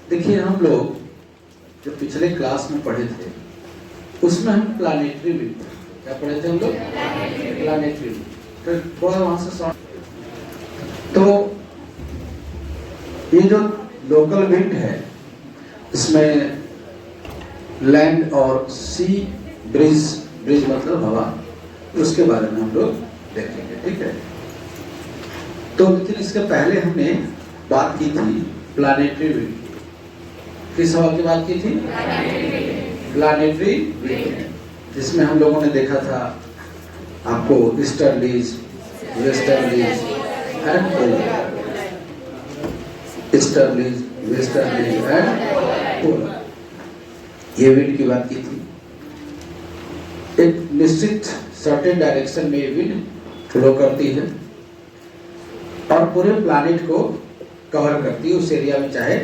देखिए, हम लोग जो पिछले क्लास में पढ़े थे उसमें हम प्लानिटरी विंड, क्या पढ़े थे हम लोग? Planetary wind. तो थोड़ा वहां से तो ये जो लोकल विंड है इसमें लैंड और सी ब्रिज, ब्रिज मतलब हवा, उसके बारे में हम लोग देखेंगे, ठीक है। तो लेकिन इसके पहले हमने बात की थी प्लानिटरी विंड। किस हवा की बात की थी? प्लानिटरी विंड, जिसमें हम लोगों ने देखा था आपको easterlies, westerlies and polar, easterlies, westerlies and polar, ये विंड की बात की थी। एक निश्चित सर्टेन डायरेक्शन में ये विंड फ्लो करती है और पूरे प्लैनेट को कवर करती है, उस एरिया में चाहे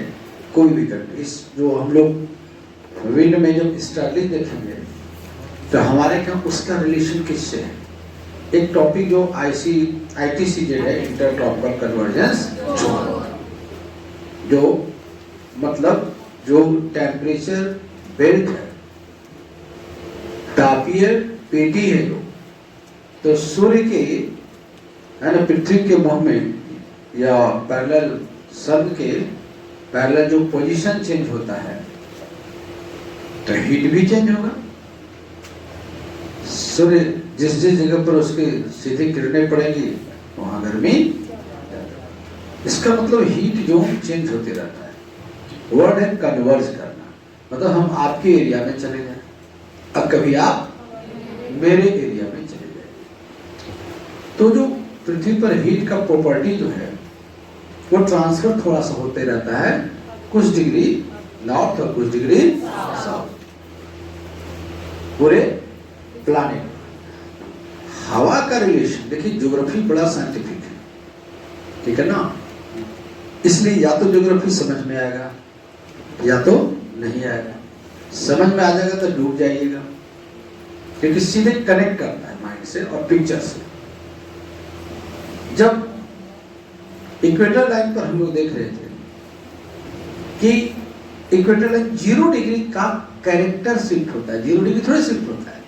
कोई भी कंट्री। इस जो हम लोग विंड में जब ईस्टर्लीज देखेंगे तो हमारे यहाँ उसका रिलेशन किससे है? एक टॉपिक जो ITCZ है, इंटर ट्रॉपिकल कन्वर्जेंस जोन, जो मतलब जो टेम्परेचर बेल्ट है, तापीय पेटी है जो, तो सूर्य के है ना, पृथ्वी के मुंह में या पैरेलल सन के पैरेलल जो पोजीशन चेंज होता है तो हीट भी चेंज होगा। सूर्य जिस जिस जगह पर उसके सीधी किरणें पड़ेंगी वहां गर्मी, इसका मतलब हीट जो चेंज होते रहता है। वर्ड है कन्वर्ज करना, मतलब हम आपके एरिया में चले जाए, अब कभी आप मेरे एरिया में चले जाए, तो जो पृथ्वी पर हीट का प्रॉपर्टी जो है वो ट्रांसफर थोड़ा सा होते रहता है, कुछ डिग्री नॉर्थ और कुछ डिग्री साउथ, पूरे प्लैनेट। हवा का रिलेशन देखिए, ज्योग्राफी बड़ा साइंटिफिक है, ठीक है ना, इसलिए या तो ज्योग्राफी समझ में आएगा या तो नहीं आएगा। समझ में आ जाएगा तो डूब जाइएगा, क्योंकि सीधे कनेक्ट करता है माइंड से और पिक्चर से। जब इक्वेटर लाइन पर हम लोग देख रहे थे कि इक्वेटर लाइन 0 डिग्री का कैरेक्टर शिफ्ट होता है, 0 डिग्री थोड़ा शिफ्ट होता है,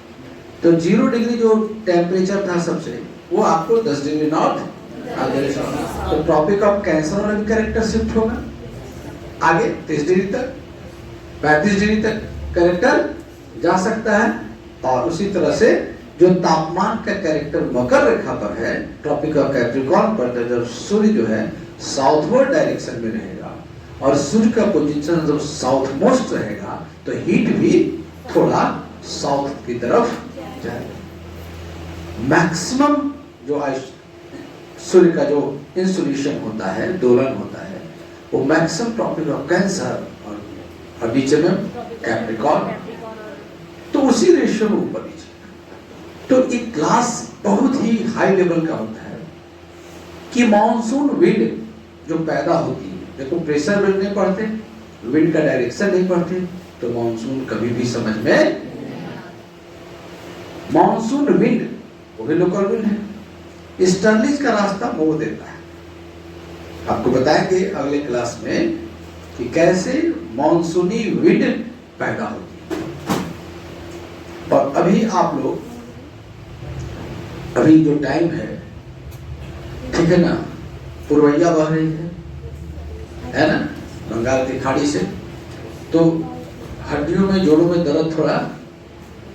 तो 0 डिग्री जो टेम्परेचर था सबसे, वो आपको 10 डिग्री नॉर्थ आगे, तो ट्रॉपिक ऑफ कैंसर वाला भी कैरेक्टर शिफ्ट होगा आगे 30 डिग्री तक, 35 डिग्री तक कैरेक्टर जा सकता है। और उसी तरह से जो तापमान का कैरेक्टर मकर रेखा पर है, ट्रॉपिक ऑफ कैप्रिकॉर्न पर, तो जब सूर्य जो है साउथवर्ड डायरेक्शन में रहेगा और सूर्य का पोजीशन जब साउथ मोस्ट रहेगा तो हीट भी थोड़ा साउथ की तरफ जाएगा। मैक्सिमम जो सूर्य का जो इंसुलेशन होता है, दोलन होता है, वो मैक्सिमम ट्रॉपिक ऑफ कैंसर और नीचे में कैप्रिकॉर्न, तो उसी रेशियो में ऊपर नीचे। तो एक क्लास बहुत ही हाई लेवल का होता है कि मॉनसून विंड जो पैदा होती है, देखो प्रेशर विंड नहीं पढ़ते, विंड का डायरेक्शन नहीं पढ़ते, तो मॉनसून कभी भी समझ में, मॉनसून विंड वो भी लोकल विंड है, ईस्टर्लीज का रास्ता मोड़ देता है। आपको बताएंगे अगले क्लास में कि कैसे मॉनसूनी विंड पैदा होती है। और अभी आप लोग, अभी जो टाइम है, ठीक है ना, पुरवैया बह रही है ना, बंगाल की खाड़ी से, तो हड्डियों में, जोड़ों में दर्द थोड़ा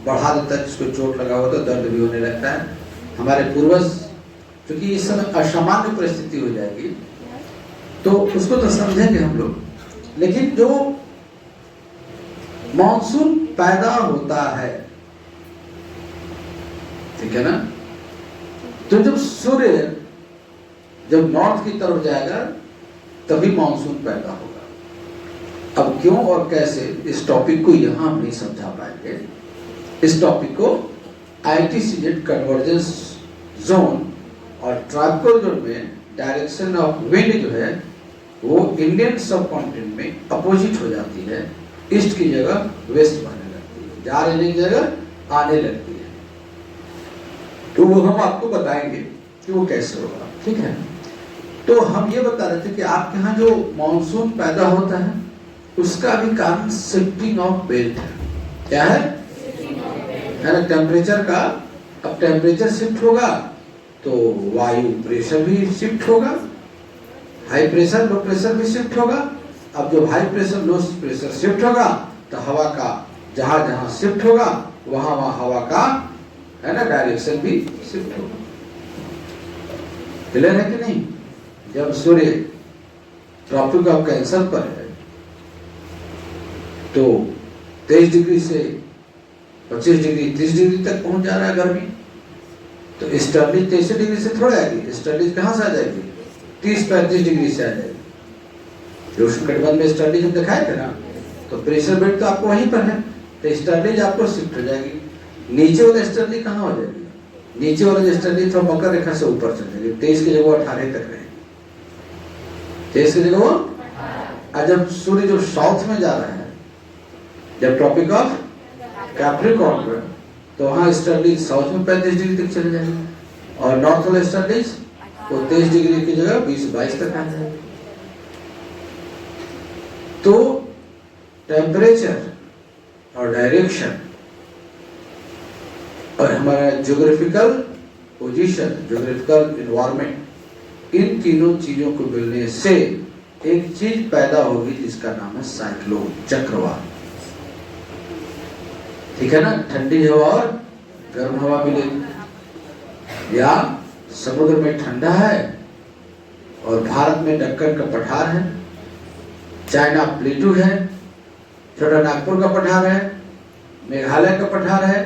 बढ़ा देता है, जिसको चोट लगा हो तो दर्द भी होने लगता है। हमारे पूर्वज, क्योंकि इस समय असामान्य परिस्थिति हो जाएगी तो उसको तो समझेंगे हम लोग, लेकिन जो मॉनसून पैदा होता है, ठीक है ना, तो जब सूर्य जब नॉर्थ की तरफ जाएगा तभी मॉनसून पैदा होगा। अब क्यों और कैसे, इस टॉपिक को यहां हम नहीं समझा पाएंगे। इस टॉपिक को ITCZ कन्वर्जेंस जोन और ट्रॉपिकल जोन में डायरेक्शन ऑफ विंड जो है वो इंडियन सब कॉन्टिनेंट में अपोजिट हो जाती है, ईस्ट की जगह वेस्ट बहने लगती है, जा रही जगह आने लगती है। तो वो हम आपको बताएंगे कि वो कैसे होगा, ठीक है। तो हम ये बता रहे थे कि आपके यहाँ जो मॉनसून पैदा होता है उसका भी कारण शिफ्टिंग ऑफ बेल्ट है। क्या है ना, टेम्परेचर का। अब टेम्परेचर शिफ्ट होगा तो वायु प्रेशर भी शिफ्ट होगा, हाई प्रेशर लो प्रेशर भी शिफ्ट होगा। अब जब high pressure low pressure shift होगा तो हवा का जहां जहां शिफ्ट होगा वहां वहां हवा का है ना डायरेक्शन भी शिफ्ट होगा। क्लियर है कि नहीं? जब सूर्य ट्रॉपिक ऑफ कैंसर पर है तो 23 डिग्री से 25 डिग्री 30 डिग्री तक पहुंच जा रहा है गर्मी। तो स्टर्लिंग 23 डिग्री से थोड़ा आएगी, स्टर्लिंग कहां से आ जाएगी? 30-35 डिग्री से आ जाएगी। जो उष्णकटिबंध में स्टर्लिंग हम दिखाए थे ना, तो प्रेशर बेल्ट तो आपको वहीं पर है, तो स्टर्लिंग आपको शिफ्ट हो जाएगी। नीचे वाला स्टर्लिंग कहां हो जाएगी? नीचे वाला स्टर्लिंग थोड़ा मकर रेखा से ऊपर चल जाएगी, 23 की जगह 18 तक रहेगी। 23 की जगह वो, और जब सूर्य जो साउथ में जा रहा है, जब ट्रॉपिक ऑफ कैप्रिकॉर्न पर, तो वहां स्टर्लिंग साउथ में 35 डिग्री तक चले जाएगी, और नॉर्थ वाला स्टर्लिंग वो 23 डिग्री की जगह 20-22 तक आ जाएगी। तो टेम्परेचर और डायरेक्शन और हमारा ज्योग्राफिकल पोजीशन, ज्योग्राफिकल एनवायरनमेंट, इन तीनों चीजों को मिलने से एक चीज पैदा होगी जिसका नाम है साइक्लोन, चक्रवात। ठीक है ना? ठंडी हवा और गर्म हवा मिलेगी। या समुद्र में ठंडा है और भारत में दक्कन का पठार है, चाइना प्लेटू है, छोटा नागपुर का पठार है, मेघालय का पठार है,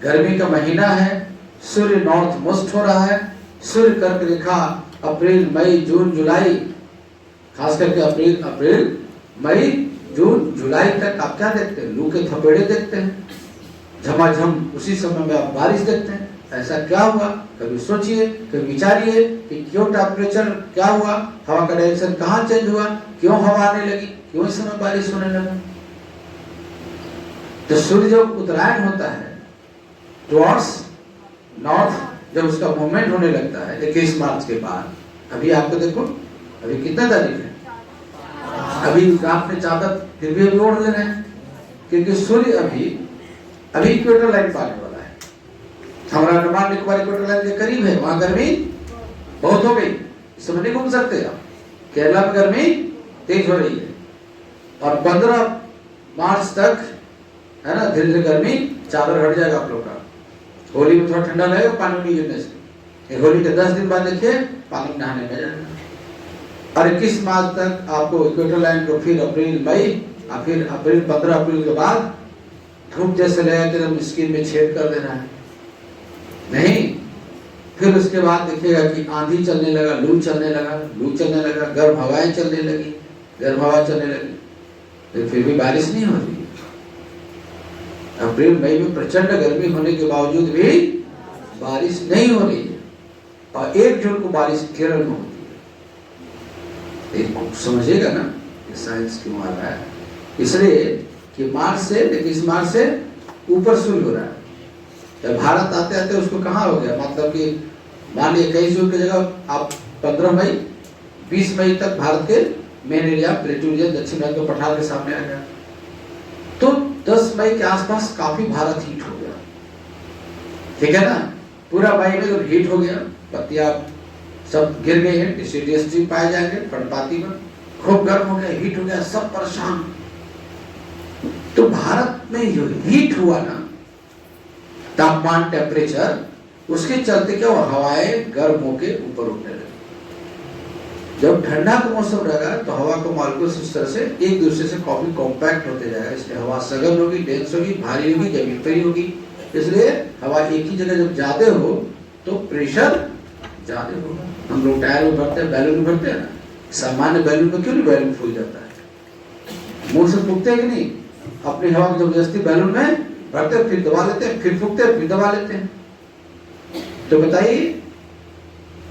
गर्मी का महीना है, सूर्य नॉर्थ मोस्ट हो रहा है, सूर्य कर्क रेखा अप्रैल मई जून जुलाई, खास करके अप्रैल मई जून जुलाई तक आप क्या देखते हैं? लू के थपेड़े देखते हैं, झमाझम उसी समय में आप बारिश देखते हैं। ऐसा क्या हुआ? कभी सोचिए, कभी विचारिए कि क्यों टेम्परेचर क्या हुआ, हवा का डायरेक्शन कहाँ चेंज हुआ, क्यों हवा आने लगी, क्यों इस समय बारिश होने लगा। तो सूर्य जब उत्तरायण होता है टुवर्ड्स नॉर्थ, जब उसका मूवमेंट होने लगता है 21 मार्च के बाद, अभी आपको देखो अभी कितना तारीख है, अभी रात में चादर फिर भी अभी ओढ़ ले रहे हैं, क्योंकि सूर्य अभी इक्वेटर लाइन पाने वाला है। हमारा अंडमान निकोबार इक्वेटर लाइन के करीब है, वहां गर्मी बहुत हो गई, इस समय नहीं घूम सकते आप। केरला में गर्मी तेज हो रही है और 15 मार्च तक है ना धीरे धीरे गर्मी चादर हट जाएगा आप लोग का। होली में थोड़ा ठंडा लगेगा पानी नहीं गिरने से, होली के 10 दिन बाद देखिए पानी में नहाने में जाएगा। और 21 मार्च तक आपको इक्वेटर लाइन को फिर अप्रैल मई और फिर अप्रैल 15 अप्रैल के बाद धूप जैसे लगा कि एकदम स्किन में छेद कर देना है नहीं। फिर उसके बाद देखिएगा कि आंधी चलने लगा, लू चलने लगा, गर्म हवाएं चलने लगी, गर्म हवा चलने लगी, फिर भी बारिश नहीं हो रही। अप्रैल मई में प्रचंड गर्मी होने के बावजूद भी बारिश नहीं हो रही है, और 1 जून को बारिश केरल में होती है। समझिएगा ना कि साइंस क्यों आ रहा है, इसलिए कि मार्च से 21 मार्च से ऊपर सूर्य हो रहा है। जब भारत आते आते उसको कहाँ हो गया, मतलब कि मान लीजिए 21 जून की जगह आप 15 मई 20 मई तक भारत के मेन एरिया प्लेटू रीजन दक्षिण भारत के पठार के सामने आ गया। तो 10 मई के आसपास काफी भारत हीट हो गया। ठीक है ना? पूरा मई में जब हीट हो गया, पत्तियां सब गिर गई हैं, डिसीडियस पाए जाएंगे पर्णपाती में, खूब गर्म हो गया, हीट हो गया, सब परेशान। तो भारत में जो हीट हुआ ना, तापमान टेम्परेचर, उसके चलते क्या हुआ, हवाएं गर्म होके ऊपर उठने लगी। जब ठंडा का मौसम रहेगा तो हवा को मॉलिक्यूल्स इस तरह से एक दूसरे से काफी कॉम्पैक्ट होते जाएगा, इसलिए हवा सघन होगी, डेंस होगी, भारी होगी, जमीन होगी। इसलिए हवा एक ही जगह जब ज्यादा हो तो प्रेशर ज्यादा होगा। हम लोग टायर में भरते हैं, बैलून में भरते हैं ना, सामान्य बैलून में क्यों नहीं बैलून फूल जाता है? मुंह से फूकते हैं कि नहीं? अपनी हवा को जबरदस्ती बैलून में भरते हैं, फिर दबा लेते हैं, फिर फूकते हैं, फिर दबा लेते हैं। तो बताइए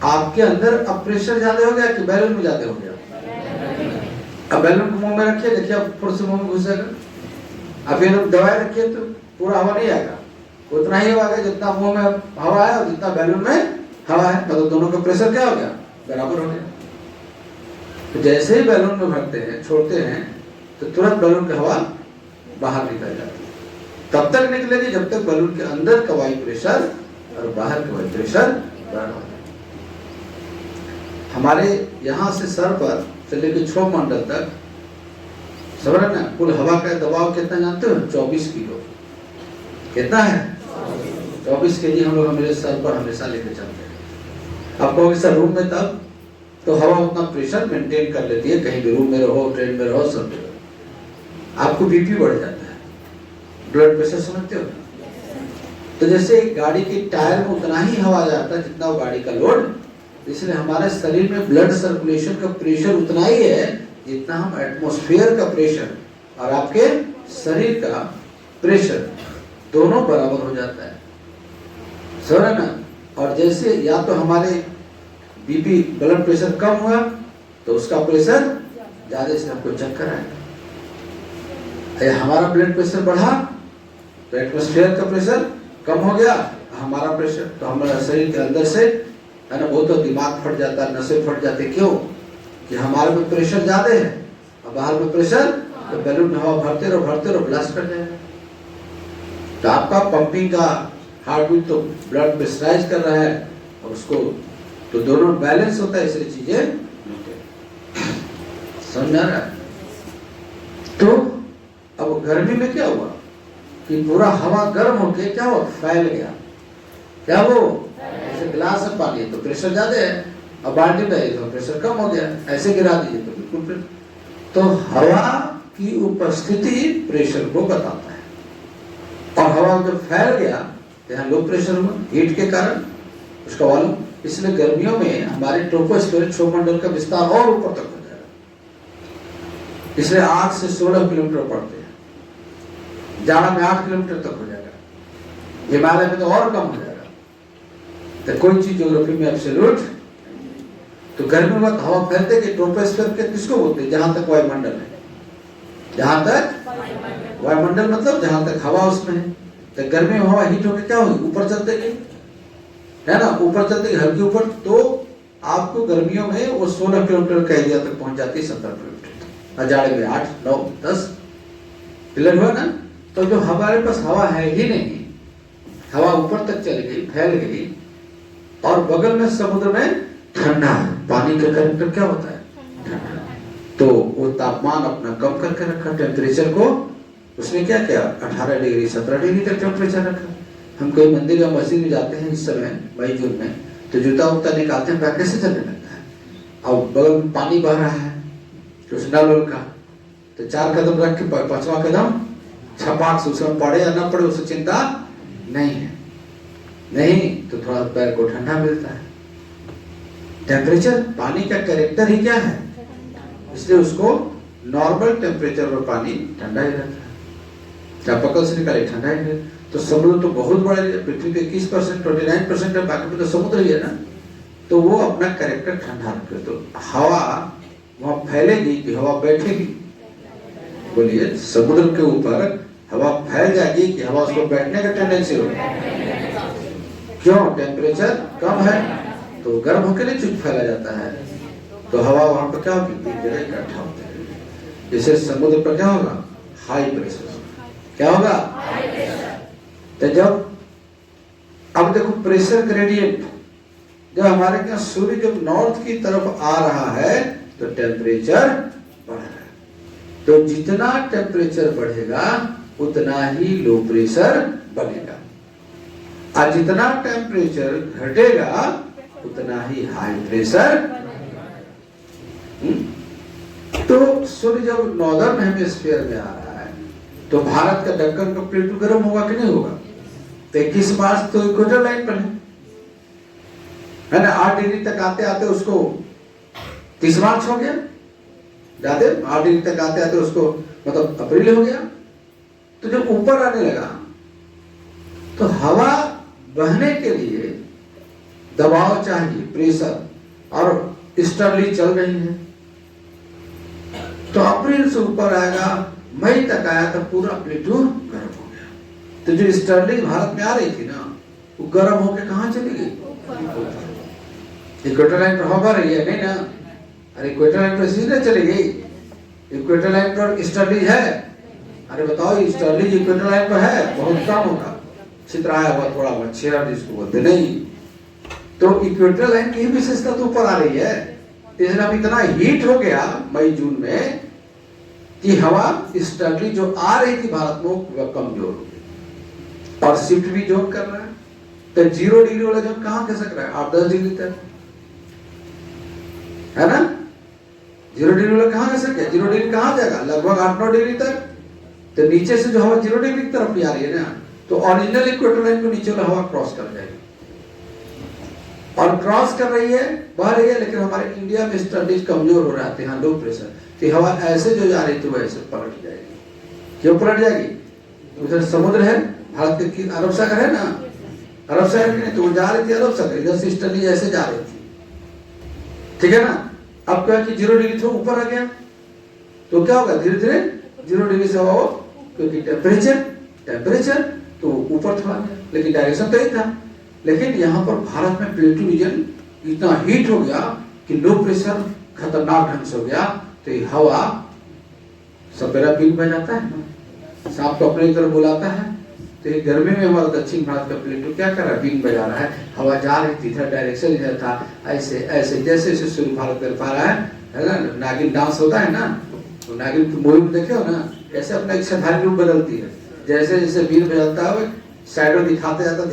आपके अंदर अब प्रेशर ज्यादा हो गया कि बैलून में ज्यादा हो गया? अब बैलून को मुंह में रखिए, देखिए अब फुर से मुंह में घुसेगा। अब फिर दवाई रखिए तो पूरा हवा नहीं आएगा, उतना ही हवा आएगा जितना मुंह में हवा है और जितना बैलून में हवा है, मतलब दोनों का प्रेशर क्या हो गया, बराबर हो गया। तो जैसे ही बैलून में भरते हैं, छोड़ते हैं, तो तुरंत बलून की हवा बाहर निकल जाती है। तब तक निकलेगी जब तक बलून के अंदर का वायु प्रेशर और बाहर का वायु प्रेशर बराबर हो। हमारे यहाँ से सर पर से लेकर 6 मंडल तक समझ ना, कुल हवा का दबाव कितना जानते हो? 24 किलो। कितना है? 24 kg हम लोग हमारे सर पर हमेशा लेके चलते हैं। आप कहोगे सर रूम में तब तो हवा उतना प्रेशर मेंटेन कर लेती है, कहीं भी रूम में रहो, ट्रेन में रहो, सब जगह। आपको बीपी बढ़ जाता है, ब्लड प्रेशर समझते हो? तो जैसे गाड़ी की टायर में उतना ही हवा जाता है जितना वो गाड़ी का लोड, इसलिए हमारे शरीर में ब्लड सर्कुलेशन का प्रेशर उतना ही है जितना हम एटमॉस्फेयर का प्रेशर और आपके शरीर का प्रेशर दोनों बराबर हो जाता है, समझ ना। और जैसे या तो हमारे बीपी ब्लड प्रेशर कम हुआ तो उसका प्रेशर ज्यादा से हमको चक्कर आएगा, हमारा ब्लड प्रेशर बढ़ा तो एटमॉस्फेयर का प्रेशर कम हो गया, हमारा प्रेशर तो हमारा शरीर के अंदर से है ना, वो तो दिमाग फट जाता है, नसें फट जाते, क्यों कि हमारे में प्रेशर ज्यादा है और बाहर में प्रेशर, तो बैलून में हवा भरते रहो ब्लास्ट कर जाएगा। तो आपका पंपिंग का हार्ट बीट तो ब्लड प्रेशराइज कर रहा है और उसको तो दोनों बैलेंस होता है, इसलिए चीजें समझ आ रहा है। तो अब गर्मी में क्या हुआ कि पूरा हवा गर्म होके क्या हुआ, फैल गया। क्या वो जैसे गिलास में पानी है तो प्रेशर ज्यादा है, अब बाल्टी में है तो प्रेशर कम हो गया, ऐसे गिरा दीजिए तो बिल्कुल। तो हवा की उपस्थिति प्रेशर को बताता है, और हवा जब फैल गया तो यहाँ लो प्रेशर हुआ हीट के कारण उसका वॉल्यूम। इसलिए गर्मियों में हमारे ट्रोपोस्फेयर क्षोमंडल का विस्तार और ऊपर तक हो जाएगा, इसलिए 8 से 16 किलोमीटर पड़ते हैं, जाड़ा में 8 किलोमीटर तक हो जाएगा, हिमालय में तो और कम हो जाएगा। तो कोई चीज ज्योग्राफी में एब्सोल्यूट। तो गर्मी में हवा फैलते कि ट्रोपोस्फेयर के किसको बोलते हैं? जहां तक वायुमंडल है, जहां तक वायुमंडल मतलब जहां तक हवा उसमें है। तो गर्मी में हवा हीट होकर क्या होगी, ऊपर चलते गई है ना, ऊपर चलते गई हल्की ऊपर, तो आपको गर्मियों में वो 16 किलोमीटर का एरिया तक पहुंच जाती है, 17 किलोमीटर, और जाड़े में 8, 9, 10। क्लियर हुआ ना। तो जो हमारे पास हवा है ही नहीं, हवा ऊपर तक चली गई, फैल गई, और बगल में समुद्र में ठंडा है, पानी का टेम्परेचर क्या होता है, ठंडा। तो वो तापमान अपना कम करके रखा, टेम्परेचर को उसने क्या किया, 18 डिग्री 17 डिग्री तक टेम्परेचर रखा। हम कोई मंदिर या मस्जिद में जाते हैं इस समय मई जून में, तो जूता उता निकालते हैं, पैर कैसे चलने लगता है, और बगल में पानी बह रहा है कुछ नल का, तो 4 कदम रख के 5वां कदम छपाक से उसमें पड़े या ना पड़े उससे चिंता नहीं है, नहीं तो थोड़ा पैर को ठंडा मिलता है। टेम्परेचर पानी का कैरेक्टर ही क्या है, इसलिए उसको नॉर्मल टेम्परेचर पर पानी ठंडा ही रहता है, चापाकल से निकाले ठंडा ही रहता। तो समुद्र तो बहुत बड़ा है, पृथ्वी पे 21% 29% है, बाकी तो समुद्र ही है ना, तो वो अपना कैरेक्टर ठंडा रखे। तो हवा वहां फैलेगी कि हवा बैठेगी, बोलिए समुद्र के ऊपर हवा फैल जाएगी कि हवा उसको बैठने का टेंडेंसी होगा, क्यों, टेम्परेचर कम है तो गर्म होकर नहीं चुप फैला जाता है, तो हवा वहां पर क्या होगी, एक जगह इकट्ठा होता है। जैसे समुद्र पर क्या होगा, हाई प्रेशर, क्या होगा, हाई प्रेशर। तो जब अब देखो प्रेशर ग्रेडियंट, जब हमारे यहाँ सूर्य जब नॉर्थ की तरफ आ रहा है तो टेम्परेचर बढ़ रहा है, तो जितना टेम्परेचर बढ़ेगा उतना ही लो प्रेशर बनेगा, और जितना टेम्परेचर घटेगा उतना ही हाई प्रेशर। तो सूर्य जब नॉर्दर्न हेमिस्फीयर में आ रहा है तो भारत का दक्कन का प्लेटू गर्म होगा कि नहीं होगा, तो 21 मार्च तो इक्वेटर लाइन पर है ना, 8 डिग्री तक आते आते उसको 30 मार्च हो गया, जाते 8 डिग्री तक आते आते उसको मतलब अप्रैल हो गया। तो जब ऊपर आने लगा तो हवा बहने के लिए दबाव चाहिए, प्रेशर, और स्टर्ली चल रही है, तो अप्रैल से ऊपर आएगा, मई तक आया तो पूरा प्लेटू गर्म हो गया। तो जो स्टर्ली भारत में आ रही थी ना, वो गर्म होकर कहाँ चली गई, इक्वेटर लाइन पर हवा रही है नहीं ना, अरे इक्वेटर लाइन पर सीधे चली गई, इक्वेटर लाइन पर स्टर्लिंग है? अरे बताओ, स्टर्लिंग इक्वेटर लाइन पर है? बहुत कम होगा, छितराया हुआ थोड़ा बहुत, शेयर जिसको बोलते नहीं। तो इक्वेटर लाइन की विशेषता तो ऊपर आ रही है। इसलिए अब इतना हीट हो गया मई जून में कि हवा स्टर्लिंग जो आ रही थी भारत में वो कमजोर हो गई और शिफ्ट भी जोन कर रहा है। तो 0 डिग्री वाला जोन कहां खसक रहा है? 8-10 डिग्री तक, है ना? 0 डिग्री वाला कहां खसक गया? 0 डिग्री कहां जाएगा? लगभग 8-9 डिग्री तक। तो नीचे से जो हवा 0 डिग्री की तरफ भी आ रही है ना, तो ओरिजिनल इक्वेटर लाइन को नीचे वाला हवा क्रॉस कर जाएगी और क्रॉस कर रही है, बह रही है। लेकिन हमारे इंडिया में स्टडीज कमजोर हो रहे थे, यहाँ लो प्रेशर, तो हवा ऐसे जो जा रही थी वो ऐसे पलट जाएगी। क्यों पलट जाएगी? उधर समुद्र है, भारत के अरब सागर है ना, अरब सागर में, तो वो जा रही थी अरब सागर, इधर से स्टडीज ऐसे जा रही थी, ठीक है ना। अब क्या कि 0 डिग्री थोड़ा ऊपर आ गया तो क्या होगा? धीरे धीरे 0 डिग्री से हवा, क्योंकि टेम्परेचर तो ऊपर थोड़ा गया, लेकिन डायरेक्शन तो ही था। लेकिन यहाँ पर भारत में प्लेटू रीजन इतना हीट हो गया कि लो प्रेशर खतरनाक ढंग से हो गया, तो ये हवा सपेरा बिग बह जाता है ना, सांप को अपने तरफ बुलाता है। तो ये गर्मी में हमारा दक्षिण भारत का प्लेटू क्या कर रहा है? बिग बजा रहा है। हवा जा रही थी, इधर डायरेक्शन इधर था, ऐसे ऐसे जैसे जैसे सूर्य भारत कर पा रहा है ना। नागिन डांस होता है ना, तो नागिन की मूवी में देखे हो ना, कैसे अपना इच्छाधारी रूप बदलती है। जैसे जैसे बीन बजाता है शैडो दिखाते जाता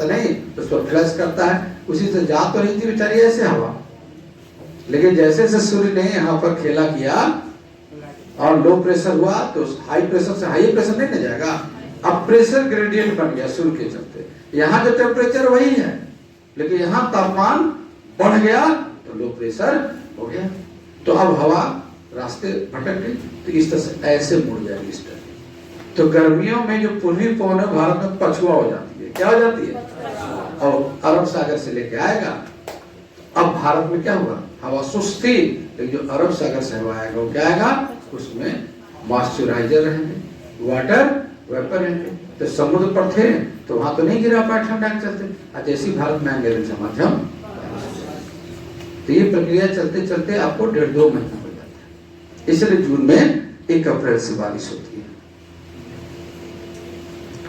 नहीं, उस पर फ्लैश करता है। उसी से जा तो रही थी बेचारी ऐसे हवा, लेकिन जैसे जैसे सूर्य ने यहाँ पर खेला किया और लो प्रेशर हुआ, तो हाई प्रेशर से हाई प्रेशर नहीं न जाएगा। अब प्रेशर ग्रेडियंट बन गया सूर्य के चलते। यहाँ जो टेम्परेचर वही है, लेकिन यहाँ तापमान बढ़ गया तो लो प्रेशर हो गया। तो अब हवा रास्ते भटक गई, तो इस तरह से ऐसे मुड़ जाएगी इस तरह। तो गर्मियों में जो पूर्वी पवन है भारत में पछुआ हो जाती है। क्या हो जाती है? और अरब सागर से लेके आएगा। अब भारत में क्या हुआ? हवा सुस्ती, लेकिन जो अरब सागर से हवा आएगा वो क्या आएगा? उसमें मॉइस्चराइजर रहेंगे, वाटर वेपर रहेंगे। तो समुद्र पर थे तो वहां तो नहीं गिरा पाए ठंडा के चलते, जैसे भारत में आएंगे मध्यम। तो ये प्रक्रिया चलते चलते आपको 1.5-2 महीना हो जाता है। इसलिए जून में 1 अप्रैल से बारिश होती है।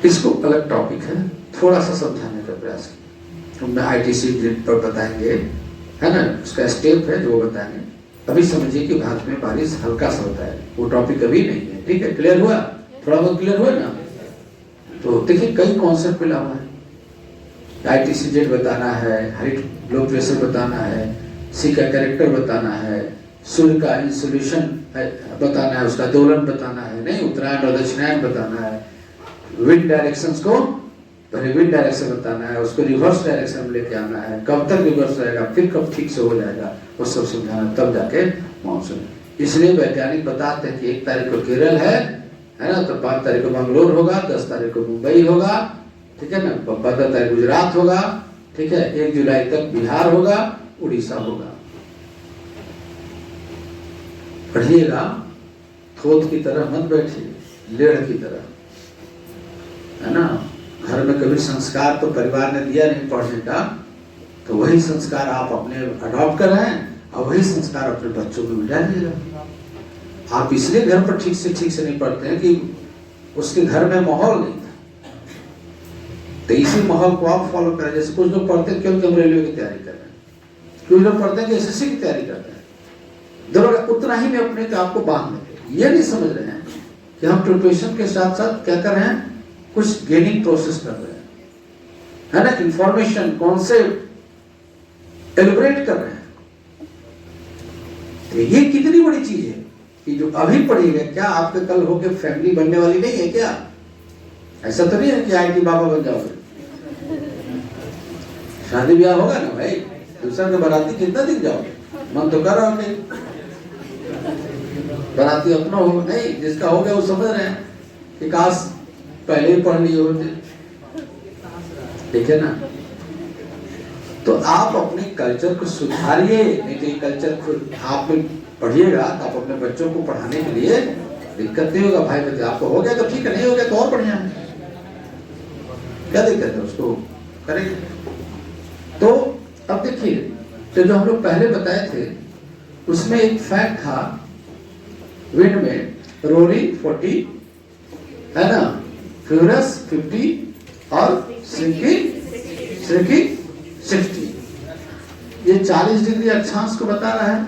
इसको अलग टॉपिक है, थोड़ा सा समझाने का प्रयास किया। हम ITC ग्रिड पर बताएंगे, है ना, उसका स्टेप है जो बताएंगे। अभी समझिए कि भारत में बारिश हल्का सा होता है, वो टॉपिक अभी नहीं है। ठीक है, क्लियर हुआ? थोड़ा बहुत क्लियर हुआ ना? तो देखिए कई कॉन्सेप्ट मिला हुआ है। ITC जेड बताना है, हाइट लो प्रेशर बताना है, सी का कैरेक्टर बताना है, सूर्य का इंसुलेशन बताना है, उसका दोलन बताना है, नहीं उत्तरायण और दक्षिणायन बताना है, विंड डायरेक्शंस को पहले विंड डायरेक्शन बताना है, उसको रिवर्स डायरेक्शन में लेके आना है, कब तक रिवर्स रहेगा, फिर कब ठीक से हो जाएगा, वो सब समझाना, तब जाके मानसून। इसलिए वैज्ञानिक बताते हैं कि 1 तारीख को केरल है ना, तो 5 तारीख को मंगलोर होगा, 10 तारीख को मुंबई होगा, ठीक है ना, 15 तारीख गुजरात होगा, ठीक है, 1 जुलाई तक बिहार होगा, उड़ीसा होगा। पढ़िएगा, थोथ की तरह मत बैठिए, लेढ़ की तरह, है ना। घर में कभी संस्कार तो परिवार ने दिया नहीं पढ़ने का, तो वही संस्कार आप अपने अडॉप्ट कर रहे हैं और वही संस्कार अपने बच्चों में डालिएगा। आप इसलिए घर पर ठीक से नहीं पढ़ते हैं कि उसके घर में माहौल नहीं था, तो इसी माहौल को आप फॉलो करें। जैसे कुछ लोग पढ़ते हैं क्योंकि हम रेलवे की तैयारी कर रहे हैं, कुछ लोग पढ़ते हैं कि SSC की तैयारी करते हैं, दोनों उतना ही में अपने आप को बांध लेते। ये नहीं समझ रहे हैं कि हम प्रिपरेशन के साथ साथ क्या कर रहे हैं, कुछ गेनिंग प्रोसेस कर रहे हैं, है ना, इंफॉर्मेशन कॉन्सेप्ट एलिब्रेट कर रहे हैं। तो ये कितनी बड़ी चीज है कि जो अभी पढ़िएगा, क्या आपके कल होके फैमिली बनने वाली नहीं है क्या? ऐसा तो नहीं है कि IIT बाबा बन जाओगे, शादी ब्याह होगा ना भाई, दूसरा के बाराती कितना दिन जाओगे? मन तो कर रहा हो बाराती अपना हो, नहीं जिसका हो गया वो समझ रहे हैं कि काश पहले ही पढ़ लिए होते, ठीक है ना। तो आप अपने कल्चर को सुधारिए, नहीं तो कल्चर खुद आप में पढ़िएगा तो आप अपने बच्चों को पढ़ाने के लिए दिक्कत नहीं होगा। भाई बच्चे आपको हो गया तो ठीक है, नहीं हो गया तो और बढ़िया है, क्या दिक्कत है, उसको करेंगे। तो अब देखिए, तो जो हम लोग पहले बताए थे उसमें एक फैक्ट था विंड में रोलिंग 40 है ना, फ्यूरियस 50 और श्रिंकिंग 60। ये 40 डिग्री अक्षांश को बता रहा है,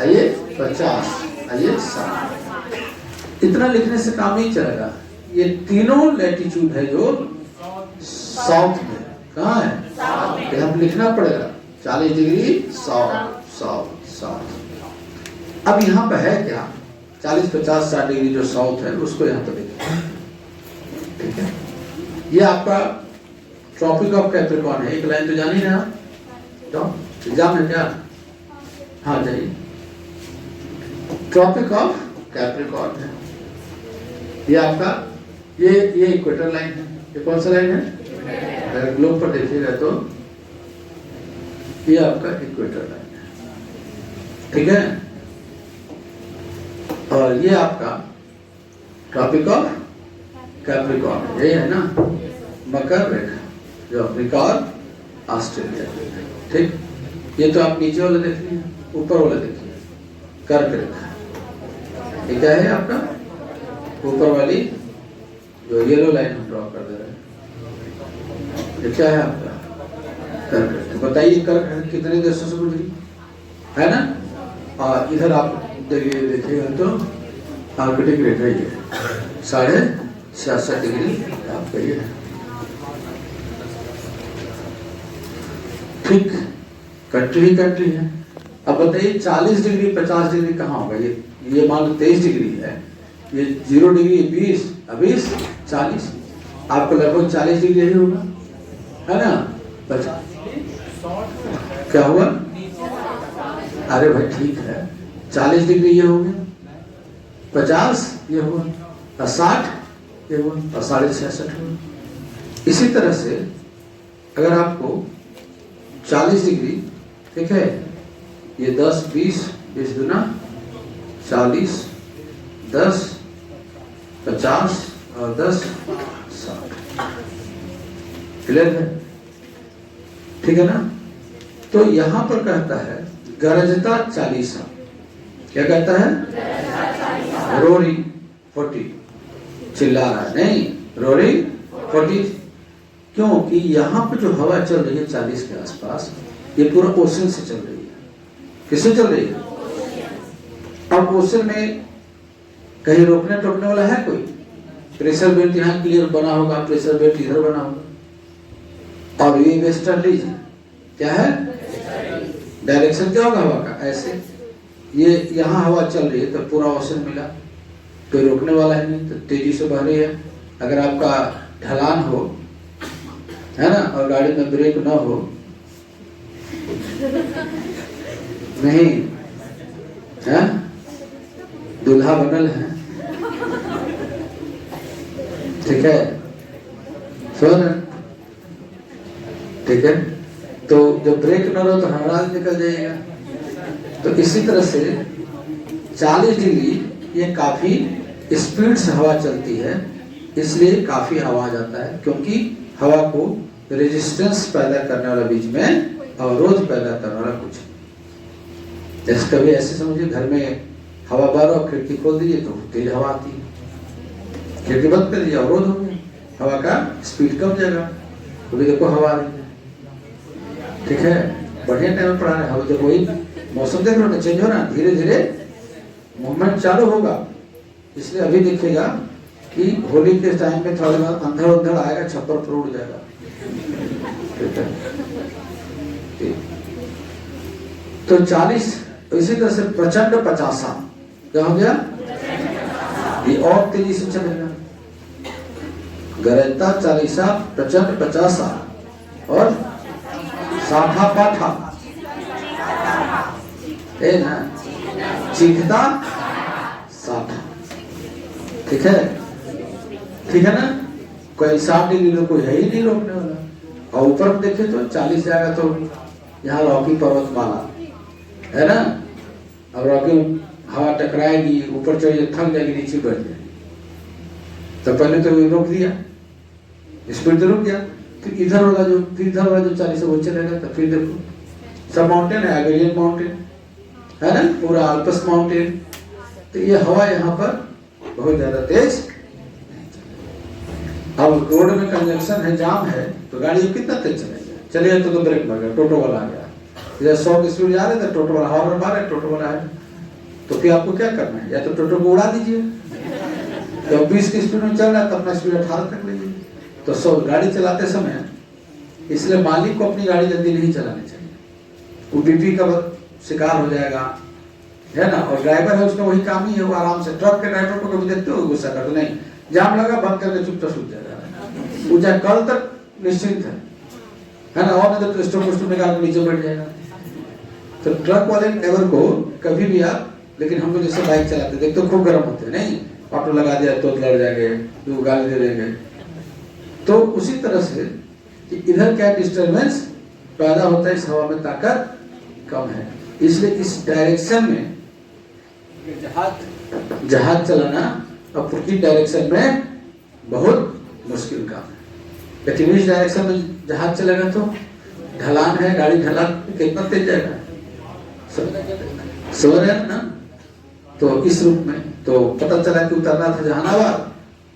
आइए 50, आइए 60। इतना लिखने से काम नहीं चलेगा। ये तीनों लैटिट्यूड है जो साउथ में, कहाँ है, ये हम लिखना पड़ेगा 40 डिग्री साउथ साउथ साउथ। अब यहाँ पे है क्या, 40 50 60 डिग्री जो साउथ है उसको यहाँ पे देखिए, ठीक है। ये आपका ट्रॉपिक ऑफ कैप्रिकॉर्न है, एक लाइन तो जान ही ना, तो एग्जाम है क्या, हाँ जाइए। ट्रॉपिक ऑफ कैप्रिकॉर्न है ये आपका, ये इक्वेटर लाइन है। ये कौन सा लाइन है, अगर ग्लोब पर देखिएगा तो ये आपका इक्वेटर लाइन है, ठीक है। और ये आपका ट्रॉपिक ऑफ कैप्रिकॉर्न, ये है ना मकर रेखा जो अफ्रीका और ऑस्ट्रेलिया, ठीक। ये तो आप नीचे वाला देख लीजिए, ऊपर वाला देखिए कर्क रेखा। ये क्या है आपका, ऊपर वाली जो येलो लाइन हम ड्रॉ कर दे रहे हैं, ये क्या है आपका कर्क रेखा। बताइए कर्क कितने देशों से गुजरी है ना, और इधर आप देखिएगा तो आर्कटिक रेखा ही है, 66.5 डिग्री आपका ये है, ठीक। कंट्री कंट्री है। अब बताइए 40 डिग्री 50 डिग्री कहाँ होगा, ये मान लो 23 डिग्री है, ये 0 डिग्री 20 20 40, आपको लगभग 40 डिग्री यही होगा, है ना। 50 क्या हुआ, अरे भाई ठीक है, 40 डिग्री ये हो गया, 50 ये हुआ, और 60 ये हुआ, और 66.5 हुआ। इसी तरह से अगर आपको 40 डिग्री, ठीक है, ये 10 20 20 दूना 40, 10 50 और 10 60, क्लियर है, ठीक है ना। तो यहां पर कहता है गरजता 40, क्या कहता है, रोरी 40, चिल्ला रहा है, नहीं रोरी 40, क्योंकि यहाँ पे जो हवा चल रही है 40 के आसपास, ये पूरा ओशन से चल रही है। किससे चल रही है, अब ओशन में कहीं रोकने टोकने वाला है कोई, प्रेशर बेल्ट यहाँ क्लियर बना होगा, प्रेशर बेल्ट इधर बना होगा, और ये वेस्टर्लीज है, क्या है, डायरेक्शन क्या होगा हवा का, ऐसे ये यहाँ हवा चल रही है तो पूरा ओशन मिला, कोई रोकने वाला है नहीं, तो तेजी से बह रही है। अगर आपका ढलान हो, है ना, और गाड़ी में ब्रेक ना हो, नहीं है, दूल्हा बनल है, ठीक है, सुन, ठीक है, तो जब ब्रेक न हो तो हड़ाल निकल जाएगा। तो इसी तरह से 40 डिग्री ये काफी स्पीड से हवा चलती है, इसलिए काफी आवाज आता है, क्योंकि हवा को रेजिस्टेंस पैदा करने वाला बीच में अवरोध पैदा करने वाला कुछ, जैसे कभी ऐसे समझिए घर में हवा बार और खिड़की खोल दीजिए तो तेज हवा आती है, खिड़की बंद कर दीजिए अवरोध हो गया, हवा का स्पीड कम जाएगा, तो देखो हवा आ रही है, ठीक है। बढ़िया टाइम पड़ा है, जब वही मौसम देख रहे हो चेंज हो रहा है, धीरे धीरे मूवमेंट चालू होगा, इसलिए अभी देखिएगा कि होली के टाइम में थोड़ा अंधड़ अंधड़ आएगा, छप्पर पर उड़ जाएगा, ठीक है। तो 40, इसी तरह से प्रचंड 50 क्या हो गया, ये और तेजी से चलेगा, गरजता 40, प्रचंड 50 और साठा पाठा, है ना, चीखता 60, ठीक है, ठीक है ना। कोई 60 डिग्री लोग को है ही नहीं रोकने वाला, और ऊपर हम देखे तो 40 जाएगा तो यहाँ रॉकी पर्वतमाला है ना, अब रॉकी हवा टकराएगी, ऊपर चढ़िए थक जाएगी, नीचे बैठ जाएगी, तो पहले तो रोक दिया, स्पीड तो रुक गया, फिर इधर वाला जो 40 है वो चलेगा, तो फिर देखो सब माउंटेन है, आइबेरियन माउंटेन है ना, पूरा अल्पस माउंटेन, तो ये हवा यहाँ पर बहुत ज्यादा तेज। अब रोड में कंजक्शन है, जाम है, तो गाड़ी कितना तेज चलेगा तो ब्रेक मार गया, टोटो वाला आ गया, जैसे 100 की स्पीड जा रहे थे, टोटो वाला हॉर्न मार रहा, टोटो वाला है, तो फिर आपको क्या करना है, या तो टोटो को उड़ा दीजिए, तो 20 की स्पीड में चल रहा है तो अपना स्पीड 18 तक लीजिए। तो 100 गाड़ी चलाते समय इसलिए मालिक को अपनी गाड़ी जल्दी नहीं चलानी चाहिए, वो बीपी का शिकार हो जाएगा, है ना। और ड्राइवर है, उसका वही काम ही है, वो आराम से, ट्रक के ड्राइवर को कभी देखते हो गुस्सा करते नहीं, जाम लगा बंद करके चुपचाप सूझ जाएगा, वो चाहे कल तक निश्चिंत है ना, और नहीं तो स्टोव निकाल के नीचे बैठ जाएगा। तो ट्रक वाले ड्राइवर को कभी भी आप, लेकिन हम लोग जैसे बाइक चलाते देखते तो खूब गर्म होते हैं, नहीं ऑटो लगा दिया तो लड़ जाएंगे, तो गाली दे देंगे। तो उसी तरह से कि इधर क्या डिस्टर्बेंस पैदा होता है, इस हवा में ताकत कम है, इसलिए इस डायरेक्शन में जहाज चलाना अपोजिट डायरेक्शन में बहुत मुश्किल काम है। लेकिन इस डायरेक्शन में जहाज चलेगा तो ढलान है, गाड़ी ढलान कितना तेज जाएगा, समझ रहे हैं ना। तो इस रूप में तो पता चला कि उतरना था जहानाबाद,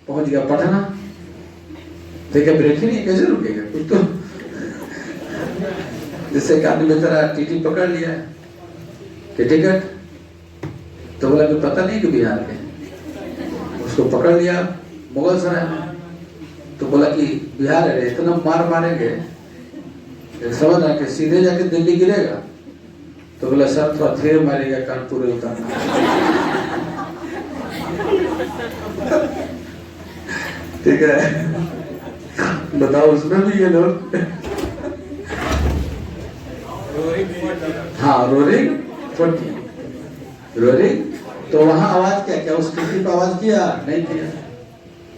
पहुंच गया पटना, देखिए ब्रेक ही नहीं, कैसे रुकेगा कुछ तो। जैसे एक आदमी बेचारा टीटी पकड़ लिया कि टिकट, तो बोला कि पता नहीं कि बिहार के, उसको पकड़ लिया मुगल सराय में, तो बोला कि बिहार है, इतना मार मारेंगे समझ रहा कि सीधे जाके दिल्ली गिरेगा, तो बोला सर थोड़ा धीरे मारेगा, कानपुर उतारना। ठीक है, बताओ उसमें भी ये लोग हाँ रोरिंग 40 रोरिंग, तो वहां आवाज क्या उस खिड़की पर आवाज किया नहीं किया,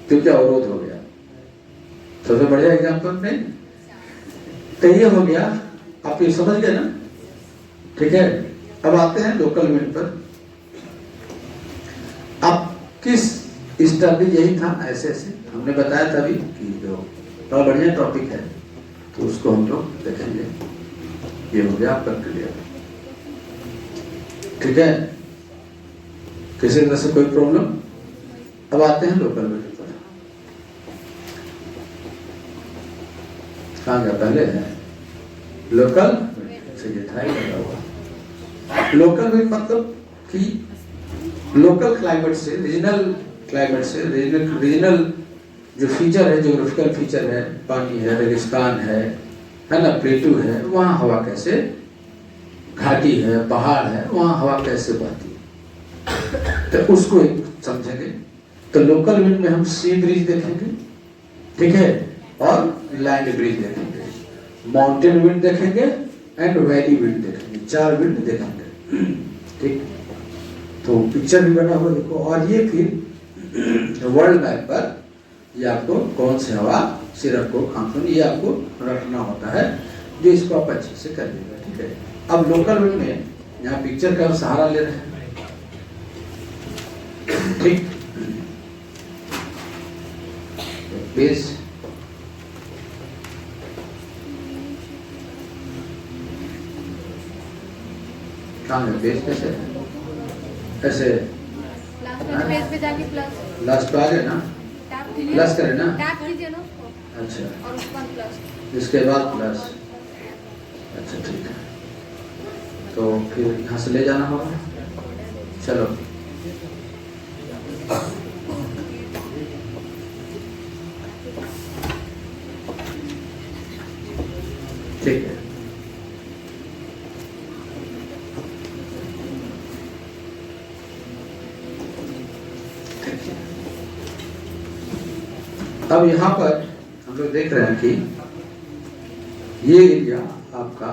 क्योंकि अवरोध हो गया। सबसे बढ़िया एग्जाम्पल नहीं, तो ये हो गया, आप ये समझ गए ना। ठीक है, अब आते हैं लोकल विंड पर। अब किस स्टडी यही था, ऐसे ऐसे हमने बताया था अभी कि जो बड़ा बढ़िया टॉपिक है, तो उसको हम लोग देखेंगे। ये हो गया आपका क्लियर, ठीक है, किसी तरह से कोई प्रॉब्लम। अब आते हैं लोकल विंड पर। कहाँ गया, पहले है लोकल से, ये था ही लगा हुआ। लोकल विंड मतलब कि लोकल क्लाइमेट से, रीजनल क्लाइमेट से, रीजनल जो फीचर है, ज्योग्राफिकल फीचर है, पानी है, रेगिस्तान है ना, प्लेटू है, वहाँ हवा कैसे, घाटी है, पहाड़ है, वहाँ हवा कैसे बहती है, तो उसको एक समझेंगे। तो लोकल विंड में हम सी ब्रिज देखेंगे, ठीक है, और लैंड ब्रिज देखेंगे, माउंटेन विंड देखेंगे एंड वैली विंड देखेंगे, 4 विंड देखेंगे। ठीक, तो पिक्चर भी बना हुआ देखो। और ये फिर वर्ल्ड मैप पर ये आपको कौन सी हवा सिर्फ को आंखों, ये आपको रखना होता है, जो इसको आप अच्छे से कर लेगा। ठीक है, अब लोकल विंड में यहाँ पिक्चर का सहारा ले रहे हैं। ठीक, बेस कहाँ है, बेस कैसे है, ऐसे पेज पे जाके प्लस लास्ट पे आ गए ना, प्लस करें ना, टैप कीजिए ना, अच्छा, और उसके बाद प्लस, इसके बाद प्लस, अच्छा ठीक है, तो फिर यहाँ से ले जाना होगा। चलो ठीक है, अब यहाँ पर हम लोग देख रहे हैं कि ये एरिया आपका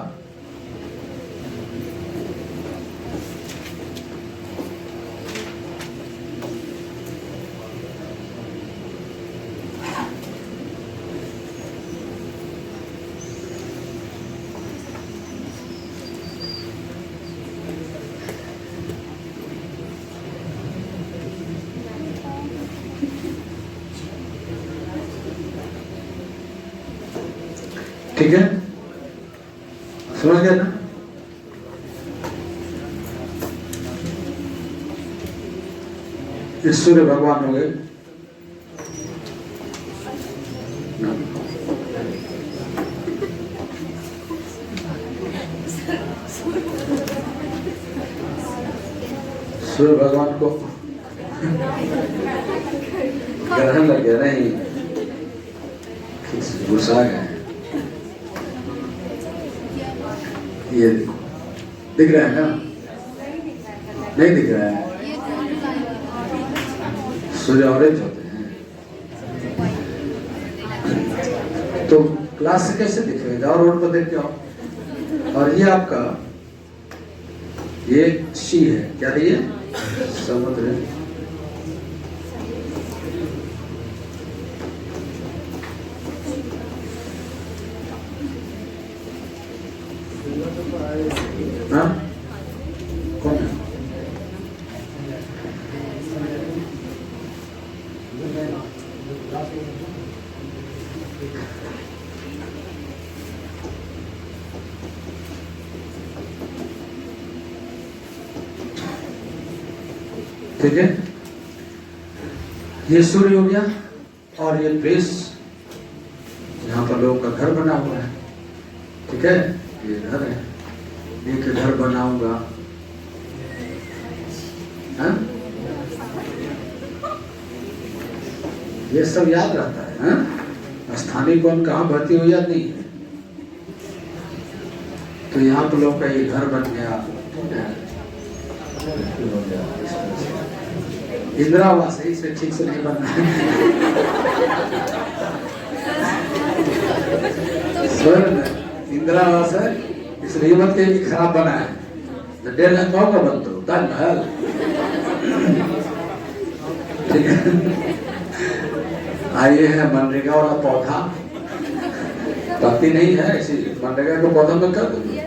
ठीक है, समझ गया ना। ये सूर्य भगवान हो गए ना। सूर्य भगवान को ग्रहण लग गया नहीं, घुसा गए। ये देखो, दिख रहा है ना? नहीं दिख रहा है। सूर्य ऑरेंज होते हैं तो क्लास से कैसे दिखेगा? जाओ रोड पर देख के आओ। और ये आपका ये सी है, क्या है ये? समुद्र है। हाँ? कौन है? ठीक है, ये सूर्य हो गया और ये प्लेस यहाँ पर लोगों का घर बना हुआ है। ठीक है, ये घर है, एक घर बनाऊंगा। हाँ? ये सब याद रहता है। हाँ? स्थानीय कौन कहाँ भर्ती हो याद नहीं है। तो यहाँ पर लोगों का ये घर बन गया। इंदिरा आवास है, इसे ठीक से नहीं बनना है। इंदिरा आवास है, इसलिए मत कहिए कि खराब बना है। तो 1.5 लाख का बनता हो ताजमहल। ठीक है, आइए है मनरेगा वाला पौधा, पत्ती नहीं है ऐसी, मनरेगा को पौधा में कर दूंगी।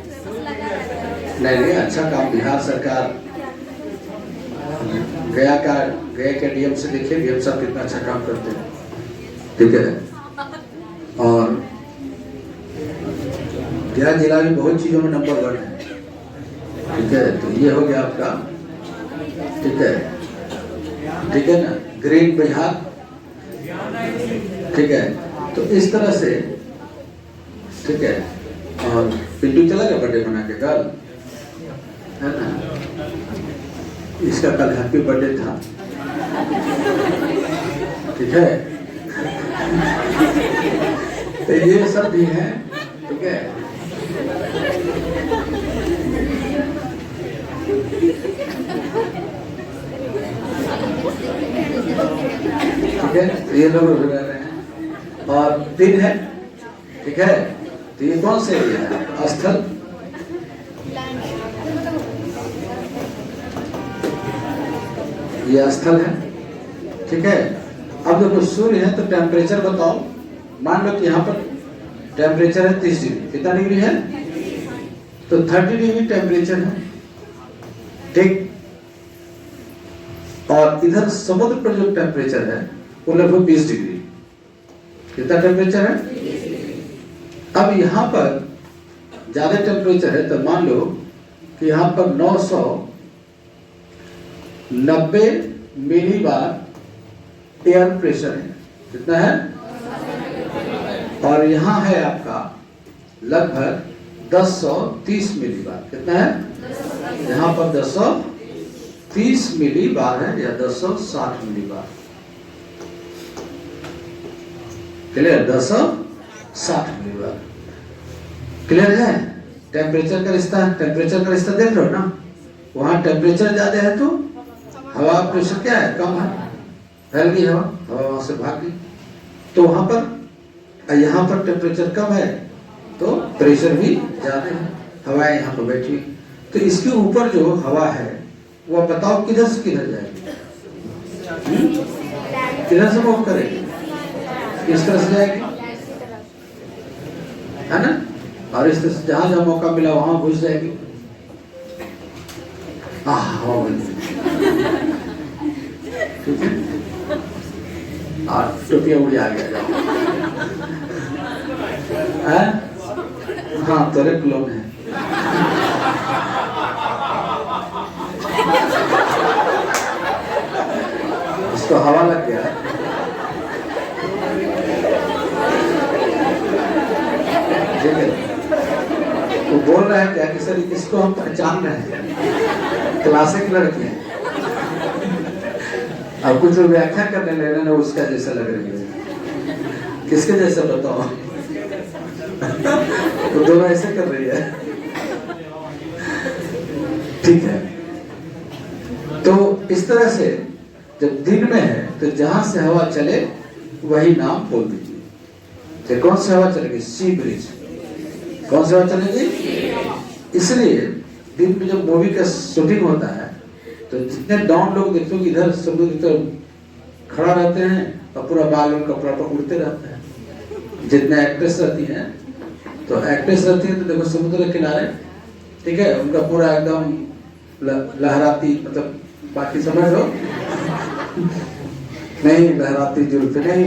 नहीं, अच्छा काम बिहार सरकार, गया के डीएम से देखिए, डीएम साहब कितना अच्छा काम करते हैं। ठीक है, और गया जिला भी बहुत चीजों में नंबर 1 है। ठीक है, तो ये हो गया आपका। ठीक है ना, ग्रीन बिहार। ठीक है, तो इस तरह से। ठीक है, और पिंटू चला गया बर्थडे मना के कल, है ना? इसका कल हैप्पी बर्थडे था। ठीक है, तो ये सब भी है। ठीक है, ठीक है, तो ये लोग रह रहे हैं और दिन है। ठीक है, तो ये कौन से एरिया है? स्थल, ये स्थल है। ठीक है, अब देखो सूर्य है तो टेम्परेचर बताओ। मान लो कि यहाँ पर टेम्परेचर है 30 डिग्री। कितना डिग्री है? तो 30 डिग्री टेम्परेचर है। ठीक, और इधर समुद्र पर जो टेम्परेचर है वो लगभग 20 डिग्री। कितना टेम्परेचर है? अब यहाँ पर ज्यादा टेम्परेचर है तो मान लो कि यहाँ पर 990 मिलीबार एयर प्रेशर है। कितना है? और यहाँ है आपका लगभग 1030 मिलीबार। कितना है? यहाँ पर 1030 मिलीबार है या 1060 मिलीबार। क्लियर? 1060 मिलीबार। क्लियर है? टेम्परेचर का रिश्ता, टेम्परेचर का रिश्ता देख लो ना। वहां टेम्परेचर ज्यादा है तो हवा प्रेशर क्या है? कम है, फैल गई हवा, हवा वहां से भाग गई। तो वहां पर, यहाँ पर टेम्परेचर कम है तो प्रेशर भी ज्यादा है, हवाएं यहाँ पर बैठी। तो इसके ऊपर जो हवा है वो बताओ किधर से किधर जाएगी? किधर से मूव करेगी? किस तरह से जाएगी, है ना? और इस तरह से जहां जहां मौका मिला वहां घुस जाएगी। ठीक है, और टोपिया उड़ी आ गया। जाओ, हाँ तेरे क्लोन है। इसको हवा लग गया है। ठीक है, वो बोल रहा है क्या कि सर इसको हम पहचान रहे हैं, क्लासिक लड़की है। अब कुछ व्याख्या करने लेना ना उसका जैसा लग रही है। किसके जैसा बताओ? तो दोनों ऐसे कर रही है। ठीक है, तो इस तरह से जब दिन में है तो जहां से हवा चले वही नाम बोल दीजिए। तो कौन सी हवा चलेगी? सी ब्रिज। कौन सी हवा चलेगी? इसलिए दिन में जब मूवी का शूटिंग होता है तो जितने डॉन लोग देखते हो इधर समुद्र की तरफ खड़ा रहते हैं और पूरा बाल और कपड़ा पर उड़ते रहते हैं। जितने एक्ट्रेस रहती हैं तो एक्ट्रेस रहती है तो देखो समुद्र के किनारे, ठीक है, उनका पूरा एकदम लहराती, मतलब बाकी समझ लो नहीं, लहराती जुल्फ नहीं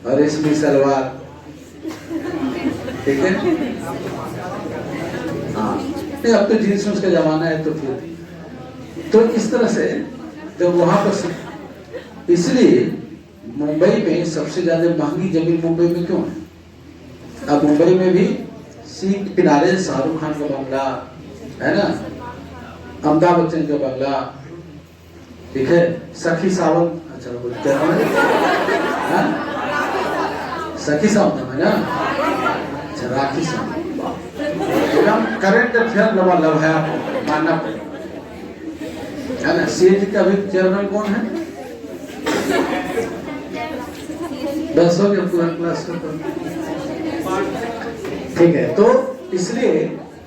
और रेशमी सलवार, ठीक है। हाँ नहीं, अब तो जींस का जमाना है तो फिर तो इस तरह से जब वहां पर, इसलिए मुंबई में सबसे ज्यादा महंगी जमीन मुंबई में क्यों है? अब मुंबई में भी सी किनारे शाहरुख खान का बंगला है ना, अमिताभ बच्चन का बंगला, ठीक है, सखी सावंत, अच्छा वो क्या नाम है? सखी सावंत है ना, अच्छा राखी सावंत, एकदम करेंट अफेयर लव है, आपको मानना पड़ेगा, है ना। सीएजी का भी चेयरमैन कौन है? 10 हो गया पूरा क्लास का। ठीक है, तो इसलिए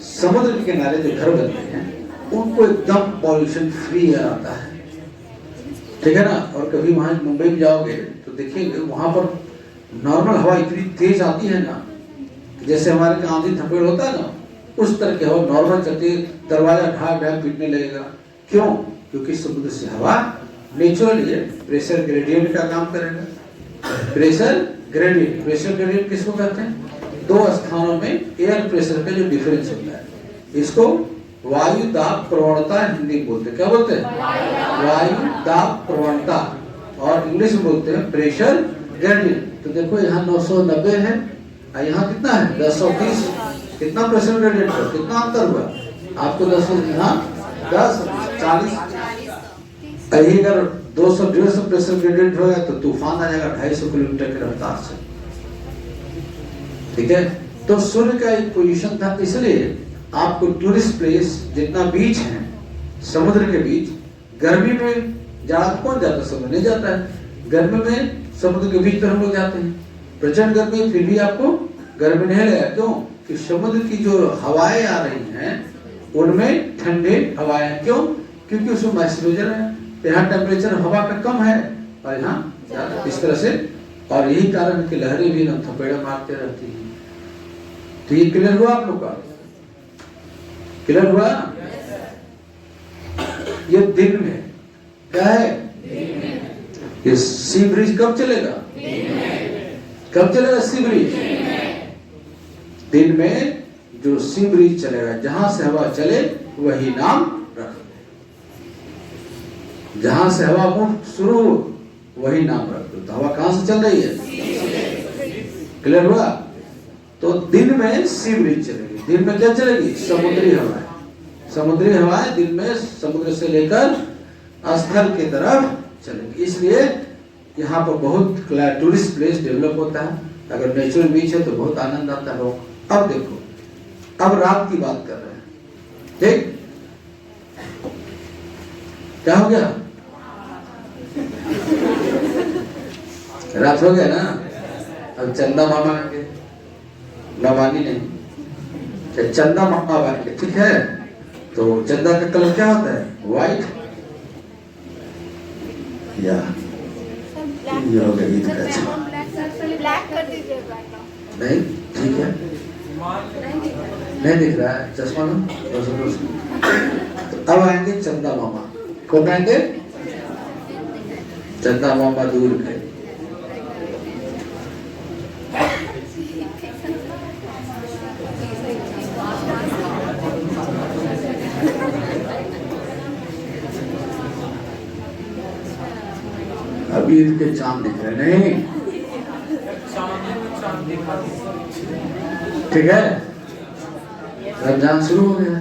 समुद्र के किनारे जो घर बनते हैं उनको एकदम पॉल्यूशन फ्री एयर आता है, ठीक है ना। और कभी वहां मुंबई में जाओगे तो देखिएगा वहां पर नॉर्मल हवा इतनी तेज आती है ना, जैसे हमारे यहाँ आंधी थपेड़ होता है ना, उस तरह की हवा नॉर्मल चलती है, दरवाजा ढाक ढाक पीटने लगेगा। क्यों? क्योंकि समुद्र से हवा नेचुरली प्रेशर ग्रेडियंट का काम करेगा। प्रेशर ग्रेडियंट किसको कहते हैं? दो स्थानों में एयर प्रेशर का जो डिफरेंस होता है, इसको वायु दाब प्रवणता हिंदी में बोलते हैं। क्या बोलते हैं? वायु दाब प्रवणता, और इंग्लिश में बोलते हैं प्रेशर ग्रेडियंट। तो देखो यहाँ 990 है और यहाँ कितना है? 1030। कितना प्रेशर ग्रेडियंट है? कितना अंतर हुआ? आपको 10, यहाँ 10, 40। यही अगर 200-150 प्रेशर ग्रेडियंट होगा तो तूफान आ जाएगा 250 किलोमीटर की रफ्तार से, ठीक है। तो सूर्य का एक पोजीशन था, इसलिए आपको टूरिस्ट प्लेस जितना बीच है समुद्र के बीच, गर्मी में जाड़ा कौन जाता है? समुद्र नहीं जाता है। गर्मी में समुद्र के बीच पर हम लोग जाते हैं, प्रचंड गर्मी, फिर भी आपको गर्मी नहीं लगेगा। क्यों? कि समुद्र की जो हवाएं आ रही हैं उनमें ठंडे हवाएं, क्यों? क्योंकि उसमें मॉइस्चराइजर है। यहाँ टेम्परेचर हवा का कम है और यहाँ इस तरह से, और यही कारण है कि लहरें भी ना थपेड़ा मारते रहती हैं। तो ये क्लियर हुआ आप लोग का? क्लियर हुआ? ये दिन में क्या है? ये सी ब्रिज कब चलेगा? कब चलेगा सी ब्रिज? दिन में जो सी ब्रिज चलेगा, जहां से हवा चले वही नाम रख, जहां से हवा मुंह शुरू हो वही नाम रख दो। तो हवा कहां से चल रही है? क्लियर हुआ? तो दिन में सी ब्रिज चलेगी। दिन में क्या चलेगी? समुद्री हवाएं। समुद्री हवाएं दिन में समुद्र से लेकर स्थल की तरफ चलेगी। इसलिए यहाँ पर बहुत टूरिस्ट प्लेस डेवलप होता है। अगर नेचुरल बीच है तो बहुत आनंद आता है। अब देखो, अब रात की बात कर रहे हैं, ठीक? क्या हो गया? रात हो गया ना। अब चंदा मामा आएंगे, नवानी नहीं, चंदा मामा आएंगे, ठीक है। तो चंदा का कलर क्या होता है? व्हाइट या ये हो गया ईद का। ब्लैक कर दीजिए। नहीं ठीक है, नहीं दिख रहा है चश्मा में। तो अब आएंगे चंदा मामा। कौन आएंगे? चंदा मामा दूर के। ईद के चांद दिख रहे नहीं, ठीक है, रमजान शुरू हो गया।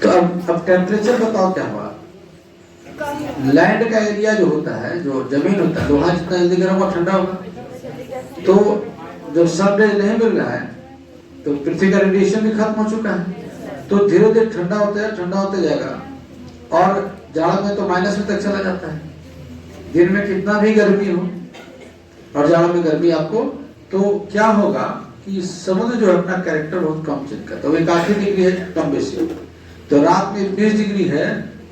तो अब टेम्परेचर बताओ क्या हुआ। लैंड का एरिया जो होता है, जो जमीन होता है, लोहा जितना जल्दी गर्म होगा ठंडा होगा। तो जब सनरेज नहीं मिल रहा है तो पृथ्वी का रेडिएशन भी खत्म हो चुका है, तो धीरे धीरे ठंडा होते जाएगा और जाड़ा में तो माइनस में तक चला जाता है। दिन में कितना भी गर्मी हो और जाड़ा में गर्मी आपको, तो क्या होगा कि समुद्र जो है अपना कैरेक्टर बहुत कम चेंज करता है। वो 81 डिग्री है कम बेसी होगा, तो रात में 20 डिग्री है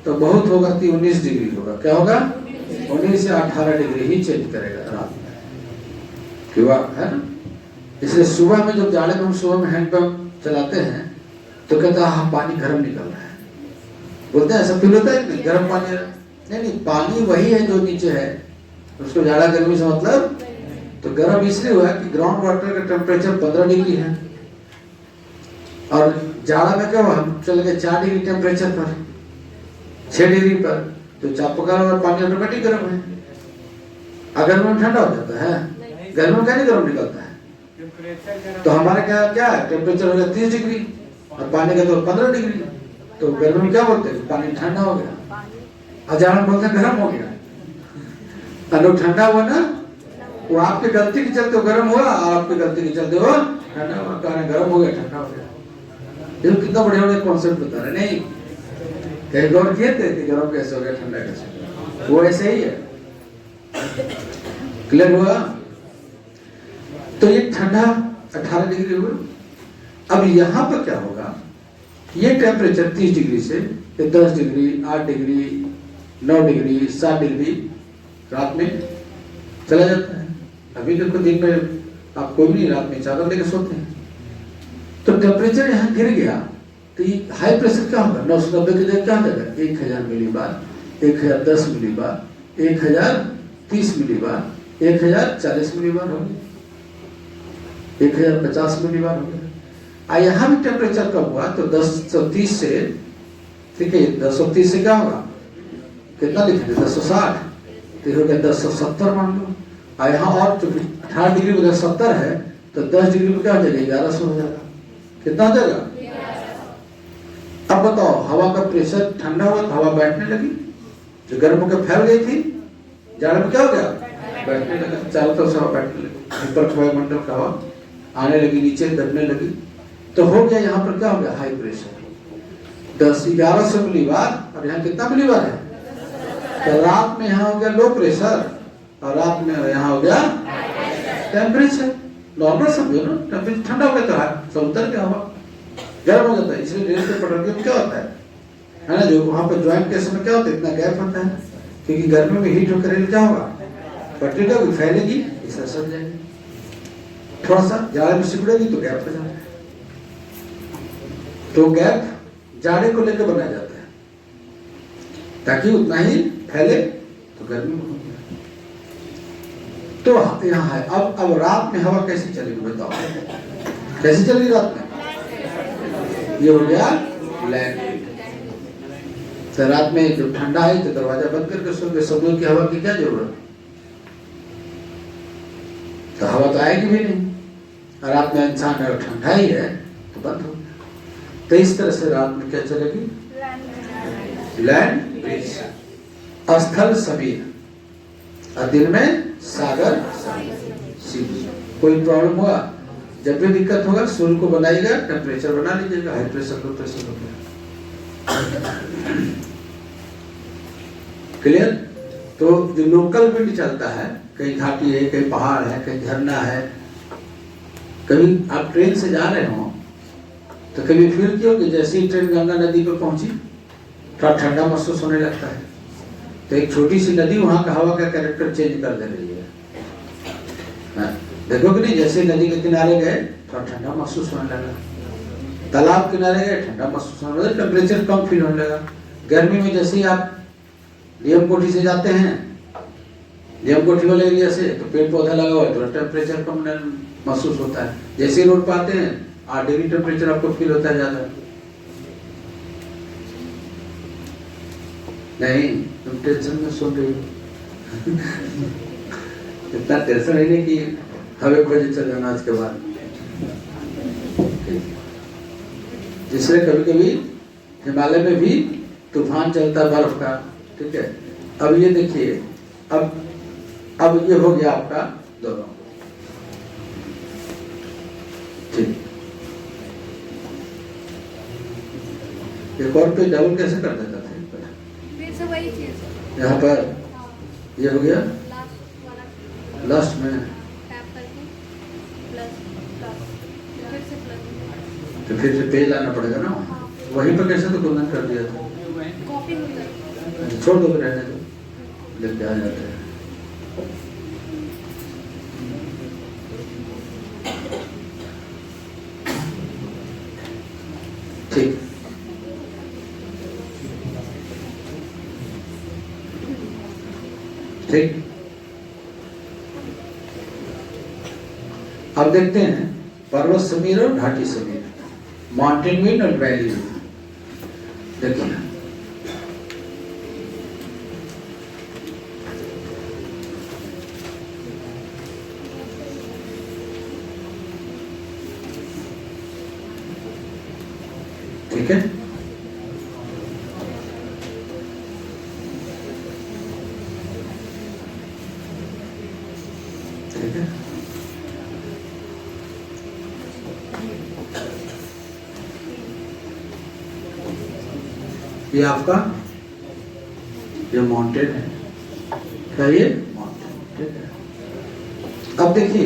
तो बहुत होगा कि 19 डिग्री होगा। क्या होगा? 19 से 18 डिग्री ही चेंज करेगा रात में, क्यों है ना। इसलिए सुबह में जब जाड़े में हम सुबह में हैंडपंप चलाते हैं तो कहता है पानी गर्म निकल रहा है, बोलते हैं ऐसा फील होता है कि गर्म पानी। नहीं, पानी वही है जो नीचे है, उसको जाड़ा गर्मी से मतलब। तो गर्म इसलिए हुआ कि ग्राउंड वाटर का टेम्परेचर 15 डिग्री है और जाड़ा में क्या हुआ, हम चले गए 4 डिग्री टेम्परेचर पर, 6 डिग्री पर, तो चापाकल वाला पानी ऑटोमेटिक गर्म है। अगर में ठंडा हो जाता है, गर्मी में क्या नहीं गर्म निकलता है। तो हमारे क्या है टेम्परेचर हो गया 30 डिग्री और पानी का तो 15 डिग्री, तो गर्मी में क्या बोलते हैं पानी ठंडा हो गया, और जाड़ा में बोलते हैं गर्म हो गया। अगर ठंडा हुआ ना, वो आपकी गलती के चलते गर्म हुआ और आपकी गलती के चलते वो ठंडा हुआ, कारण गर्म हो गया ठंडा हो गया। ये कितना बढ़िया बढ़िया कॉन्सेप्ट बता रहे। नहीं कहीं गौर किए थे कि गर्म कैसे हो गया ठंडा कैसे हो गया? वो ऐसे ही है। क्लियर हुआ? तो ये ठंडा 18 डिग्री हुआ। अब यहाँ पर क्या होगा, ये टेम्परेचर 30 डिग्री से 10 डिग्री, 8 डिग्री, 9 डिग्री, 7 डिग्री रात में चला जाता है। अभी देखो दिन में आप कोई नहीं रात में चादर लेके सोते हैं, तो टेम्परेचर यहाँ गिर गया तो ये हाई प्रेशर क्या होगा, 990 की जगह क्या हो जाएगा 1000 मिली बार, 1010 मिली बार, 1030 मिली बार, 1040 मिली बार हो गया, 1050 मिली बार हो गया। यहाँ भी टेम्परेचर कम हुआ तो 1030 से, ठीक है, 1030 से क्या होगा, कितना लिखेंगे 1060, तो हो गया 1070 मान लो। और यहाँ और 18 डिग्री में 70 है तो 10 डिग्री में क्या हो जाएगा 1100 हो जाएगा। कितना हो जाएगा? अब बताओ, हवा का प्रेशर ठंडा हुआ तो हवा बैठने लगी, जो गर्म होकर फैल गई थी, जाड़े में क्या हो गया बैठने लगा, चारों तरफ से हवा बैठने लगी, ऊपर वायुमंडल का हवा आने लगी, नीचे दबने लगी, तो हो गया यहाँ पर क्या हो गया हाई प्रेशर 1100 मिली बार, और यहाँ कितना मिली बार है, तो रात में यहाँ हो गया लो प्रेशर और रात में यहाँ हो गया टेम्परेचर नॉर्मल समझो ना, टेम्परेचर ठंडा हो गया तो उतर गया हवा गर्म हो जाता है। इसलिए रेल के पटल में क्या होता है ना, जो वहाँ पर ज्वाइंट के समय क्या होता है, इतना गैप होता है, क्योंकि गर्मी में हीट होकर रेल क्या होगा, पटरी का फैलेगी, इसे सड़ जाएगी, थोड़ा सा जाड़े में सिकुड़ेगी तो गैप हो जाता है। तो गैप जाड़े को लेकर बनाया जाता है ताकि उतना ही फैले तो गर्मी हो गया। तो यहाँ है अब रात में हवा कैसी चलेगी बताओ, कैसी चलेगी रात में, ये हो गया लैंड। तो रात में जब ठंडा है तो दरवाजा बंद करके सोंगे, समुद्र की हवा की क्या जरूरत, तो हवा तो आएगी भी नहीं, और रात में इंसान अगर ठंडा ही है तो बंद हो। तो इस तरह से रात में क्या चलेगी, लैंड ब्रिज, स्थल समीर, और दिन में सागर सी। कोई प्रॉब्लम हुआ, जब भी दिक्कत होगा सूर्य को बनाइएगा, टेम्परेचर बना लीजिएगा, हाई प्रेशर लो प्रेशर हो गया। क्लियर? तो जो लोकल विंड चलता है, कहीं घाटी है, कहीं पहाड़ है, कहीं झरना है, कभी आप ट्रेन से जा रहे हो तो कभी फील किया कि जैसे ही ट्रेन गंगा नदी पर पहुंची थोड़ा ठंडा महसूस होने लगता है, तो एक छोटी सी नदी वहां का हवा का कैरेक्टर चेंज कर दे रही है। देखो कि नहीं, जैसे नदी के किनारे गए थोड़ा ठंडा महसूस होने लगा, तालाब किनारे गए ठंडा महसूस होने लगा, टेम्परेचर कम फील होने लगा। गर्मी में जैसे ही आप डीएम कोठी से जाते हैं, डीएम कोठी वाले एरिया से, तो पेड़ पौधा लगा हुआ है तो टेम्परेचर कम महसूस होता है। जैसे ही रोड पर आते हैं 8 डिग्री टेम्परेचर आपको फील होता है ज्यादा। नहीं, तुम टेंशन में सुन रही हो। इतना टेंशन है नहीं कि हमें खोजे चल जाना आज के बाद। जिससे कभी कभी हिमालय में भी तूफान चलता है बर्फ का, ठीक है। अब ये देखिए, अब ये हो गया आपका दोनों, ठीक। एक और पे डबल कैसे कर देता था एक बार? फिर से वही चीज यहाँ पर ये हो गया लास्ट वाला लास्ट में, टैप करके प्लस प्लस फिर से प्लस तो फिर से पेज लाना पड़ेगा ना। वहीं पर कैसे तो गुणन कर दिया था। कॉपी होता है। अच्छा, छोड़ दो, फिर रहने दो, लेके आ जाते हैं। ठीक, ठीक। अब देखते हैं पर्वत समीर और घाटी समीर, माउंटेन विंड और वैली विंड। देखिए ठीक है, ठीक है। ये आपका ये माउंटेन है, क्या ये माउंटेन, ठीक है। अब देखिए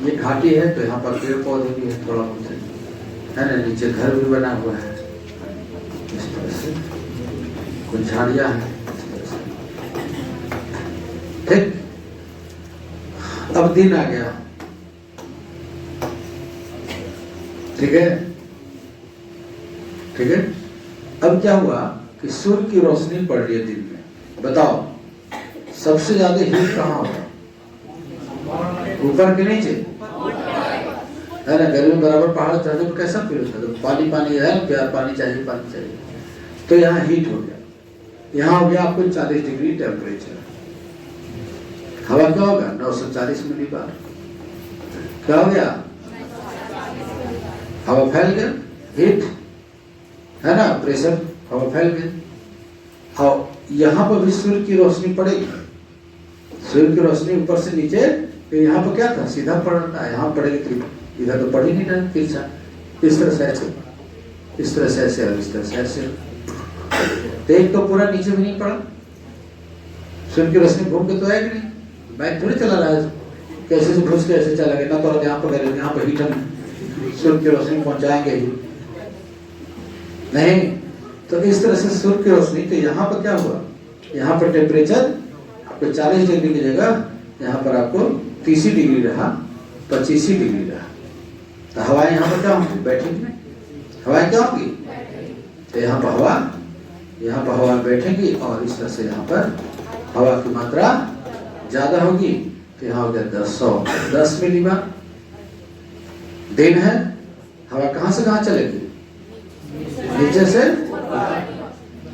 ये घाटी है तो यहाँ पर पेड़ पौधे भी है, थोड़ा बहुत है ना, नीचे घर भी बना हुआ है इस तरह से, कुछ झाड़ियाँ हैं इस तरह से, ठीक। अब दिन आ गया, ठीक है, ठीक है। अब क्या हुआ कि सूर्य की रोशनी पड़ रही है दिन में। बताओ सबसे ज्यादा हीट कहाँ होगा? ऊपर के नीचे, है ना। गर्मी में बराबर पहाड़ चढ़ने पर कैसा फील होता है? तो पानी पानी है, प्यार, पानी चाहिए, पानी चाहिए। तो यहाँ हीट हो गया, यहाँ हो गया आपको 40 डिग्री टेम्परेचर। हवा क्या होगा? 940 मिलीबार। क्या हो गया? हवा फैल गया, हीट, है ना, प्रेशर, हवा फैल गया। और यहाँ पर भी सूर्य की रोशनी पड़ेगी, सूर्य की रोशनी ऊपर से नीचे, तो यहाँ पर क्या था? सीधा पड़ रहा है, यहाँ पड़ेगी तो इधर तो पड़ ही नहीं रहा, तिरछा, इस तरह से ऐसे, इस तरह से ऐसे और इस तरह से ऐसे। तो एक तो पूरा नीचे भी नहीं पड़ा, सूर्य की रोशनी घूम के तो आएगी नहीं, बाइक थोड़ी चला रहा है, कैसे से घुस के ऐसे चला गया ना, तो यहाँ पर यहाँ पर हीटर सूर्य की रोशनी पहुंचाएंगे ही नहीं। तो इस तरह से सूर्य की रोशनी, तो यहाँ पर क्या हुआ? यहाँ पर टेम्परेचर आपको 40 डिग्री की जगह यहाँ पर आपको 30 डिग्री रहा, 25 डिग्री रहा। तो हवाएं यहाँ पर क्या होंगी? बैठेंगी, हवाएं क्या होंगी? तो यहाँ पर हवा बैठेंगी और इस तरह से यहाँ पर हवा की मात्रा ज्यादा होगी। तो यहाँ हो गया 10 मिलीबार। दिन है, हवा कहाँ से कहाँ चलेगी? नीचे से।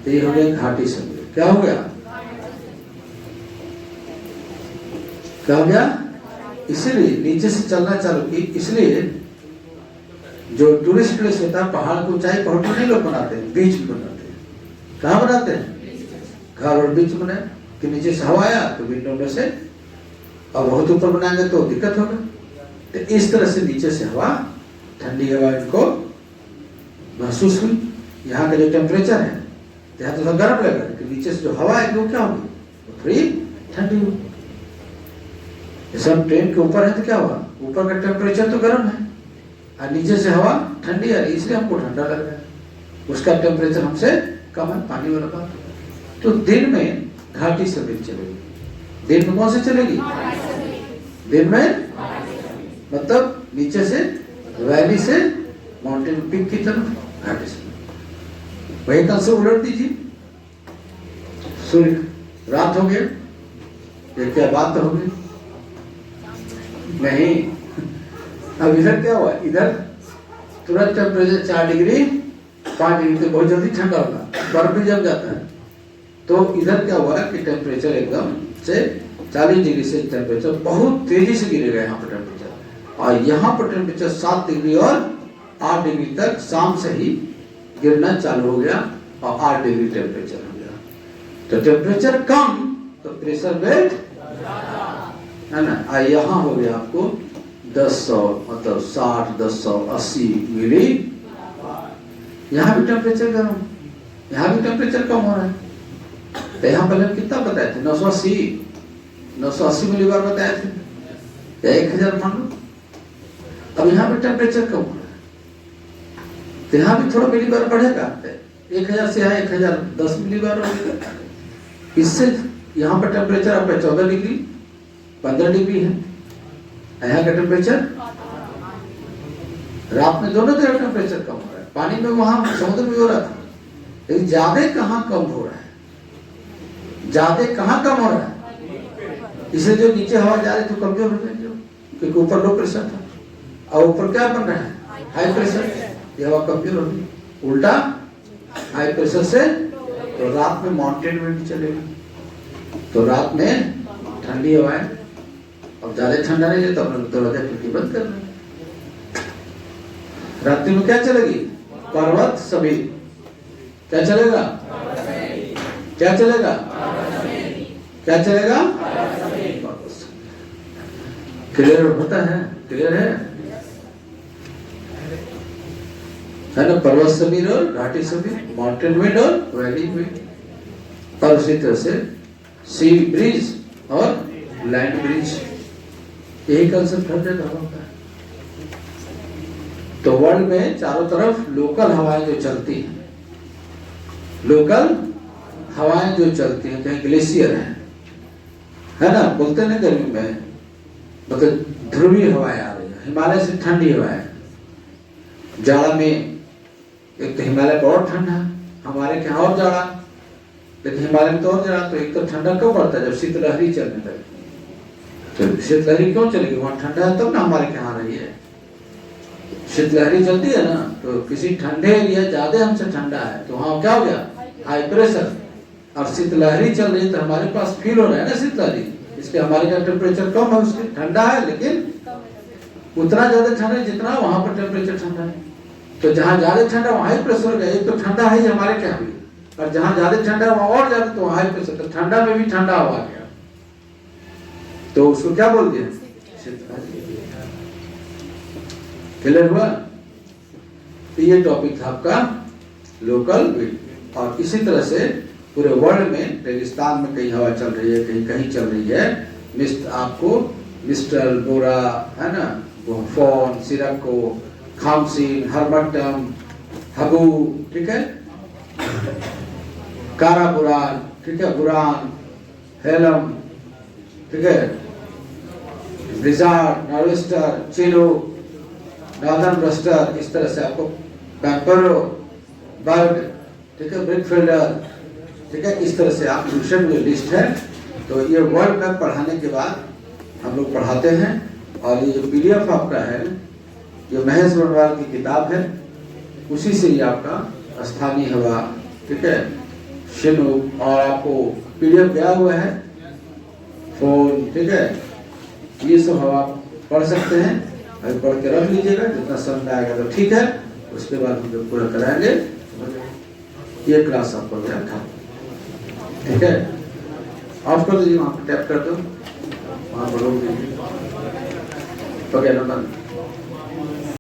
तो ये हो गया घाटी समीर। क्या हो गया? क्या हो गया? इसलिए नीचे से चलना चालू की, इसलिए जो टूरिस्ट प्लेस होता है, पहाड़ को ऊंचाई पर होटल नहीं लोग बनाते हैं, बीच में बनाते हैं। कहाँ बनाते हैं? घर और बीच में बनाए कि नीचे से हवा आया तो विंडो में से, और बहुत ऊपर बनाएंगे तो दिक्कत होगा। तो इस तरह से नीचे से हवा, ठंडी हवा इनको महसूस हुई। यहाँ का जो टेम्परेचर है, यहाँ तो सब गर्म लगेगा, लेकिन नीचे से जो हवा है वो क्या होगी? वो थोड़ी ठंडी होगी। जैसे हम ट्रेन के ऊपर है तो क्या हुआ? ऊपर का टेम्परेचर तो गर्म है और नीचे से हवा ठंडी आ रही, इसलिए हमको ठंडा लग रहा है। उसका टेम्परेचर हमसे कम है, पानी वाला बात। तो दिन में घाटी समीर चलेगी। दिन में कौन से चलेगी? दिन में मतलब नीचे से, वैली से माउंटेन पीक की तरफ घाटी से। वही कल से उलट दीजिए, सूर्य रात हो गया, ये क्या बात हो गई? नहीं। अब इधर क्या हुआ? इधर तुरंत टेम्परेचर 4 डिग्री 5 डिग्री से बहुत जल्दी ठंडा होगा, बर्फ भी जम जाता है। तो इधर क्या हुआ कि टेम्परेचर एकदम से 40 डिग्री से टेम्परेचर बहुत तेजी से गिरेगा यहाँ पर टेम्परेचर, और यहाँ पर टेम्परेचर 7 डिग्री और 8 डिग्री तक शाम से ही गिरना चालू हो गया और 8 डिग्री टेम्परेचर हो गया। तो टेम्परेचर कम तो प्रेशर बेल्ट है ना। यहाँ हो गया आपको 1000 मतलब 60, 1080 मिली। यहाँ भी टेम्परेचर गर्म, यहाँ भी टेम्परेचर कम हो रहा है। तो यहाँ पहले कितना बताए थे? 980 मिलीबार बताए थे, या 1000 मान लो। अब यहाँ पे टेम्परेचर कम हो रहा है, तो यहाँ भी थोड़ा मिलीबार बढ़ेगा। 1000 से यहाँ 1010 मिलीबार हो गया। इससे यहाँ पर टेम्परेचर आपका 14 डिग्री 15 डिग्री है। यहाँ का टेम्परेचर रात में दोनों तरफ टेम्परेचर कम हो रहा है। पानी में वहां समुद्र में हो रहा था, लेकिन ज्यादा कहाँ कम हो रहा है, ज्यादा कहाँ कम हो रहा है। इसलिए जो नीचे हवा जा रही थी कमजोर हो गई, क्योंकि ऊपर लो प्रेशर था और ऊपर क्या बन रहा है? High pressure. ये हवा कमजोर हो गई, उल्टा हाई प्रेशर से। तो रात में माउंटेन में भी चलेगा, तो रात में ठंडी हवाएं। अब ज्यादा ठंडा नहीं है तो अपने दरवाजा खिड़की बंद कर लें। रात्रि में क्या चलेगी? पर्वत सभी। क्या चलेगा? क्या चलेगा? क्या चलेगा? क्लियर होता है? क्लियर है ना? पर्वत समीर और घाटी समीर, माउंटेन विंड और वैली विंड। और उसी तरह से सी ब्रिज और लैंड ब्रिज, यही कंसेप्ट हर जगह होता है। तो वर्ल्ड में चारों तरफ लोकल हवाएं जो चलती हैं, लोकल हवाएं जो चलती हैं, कहीं ग्लेशियर है ना, बोलते हैं ना गर्मी में मतलब ध्रुवीय हवाएं आ रही है, हिमालय से ठंडी हवाएं। जाड़ा में एक तो हिमालय का और ठंडा, हमारे के और जाड़ा, लेकिन हिमालय में तो और जाड़ा। तो एक तो ठंडा क्यों पड़ता है? जब शीतलहरी चलने लगी। तो शीतलहरी क्यों चलेगी? वहां ठंडा है तब ना हमारे के यहाँ रही है। शीतलहरी चलती है ना, तो किसी ठंडे एरिया ज्यादा हमसे ठंडा है तो वहां क्या हो गया? High pressure. और शीतलहरी चल रही है तो हमारे पास फील हो रहा है ना शीतलहरी, इसलिए हमारे का टेम्परेचर कम है, उसके ठंडा है, लेकिन उतना ज्यादा ठंडा है जितना वहां पर टेम्परेचर ठंडा है। तो जहाँ ज्यादा ठंडा वहां हाई प्रेशर हो गया। एक तो ठंडा है हमारे क्या भी, और जहाँ ज्यादा ठंडा है वहां और ज्यादा, तो वहां हाई प्रेशर। तो ठंडा में भी ठंडा हवा गया, तो उसको क्या बोल दिया? क्लियर हुआ? तो ये टॉपिक था आपका लोकल विंड। और इसी तरह से पूरे वर्ल्ड में रेगिस्तान में कहीं हवा चल रही है, कहीं कहीं चल रही है। आपको मिस्टर बोरा है ना, फोन, सिरको, खामसीन, हरमटम, हबू, ठीक है, काराबुरान, ठीक है, बुरान, हेलम, ठीक है, ब्लिज़ार्ड, नॉर्वेस्टर, चिनो, नॉर्दर्न ब्रस्टर, इस तरह से आपको पैम्परो, बर्ग, ठीक है, ब्रिकफील्डर, ठीक है, इस तरह से आप ट्यूशन में लिस्ट है। तो ये वर्ल्ड मैप पढ़ाने के बाद हम लोग पढ़ाते हैं। और ये जो PDF आपका है, ये महेश बनवाल की किताब है, उसी से ही आपका स्थानीय हवा, ठीक है, शिनूक, और आपको PDF गया हुआ है, फोन, ठीक है, ये सब हवा पढ़ सकते हैं। अभी पढ़ के रख लीजिएगा, जितना समझ आएगा तो ठीक है, उसके बाद हम लोग पूरा कराएंगे। ये क्लास आपको गया था, ठीक है। ऑफ कर दीजिए, वहाँ पर टैप कर दो, वहाँ पर रोक दीजिए, वगैरह।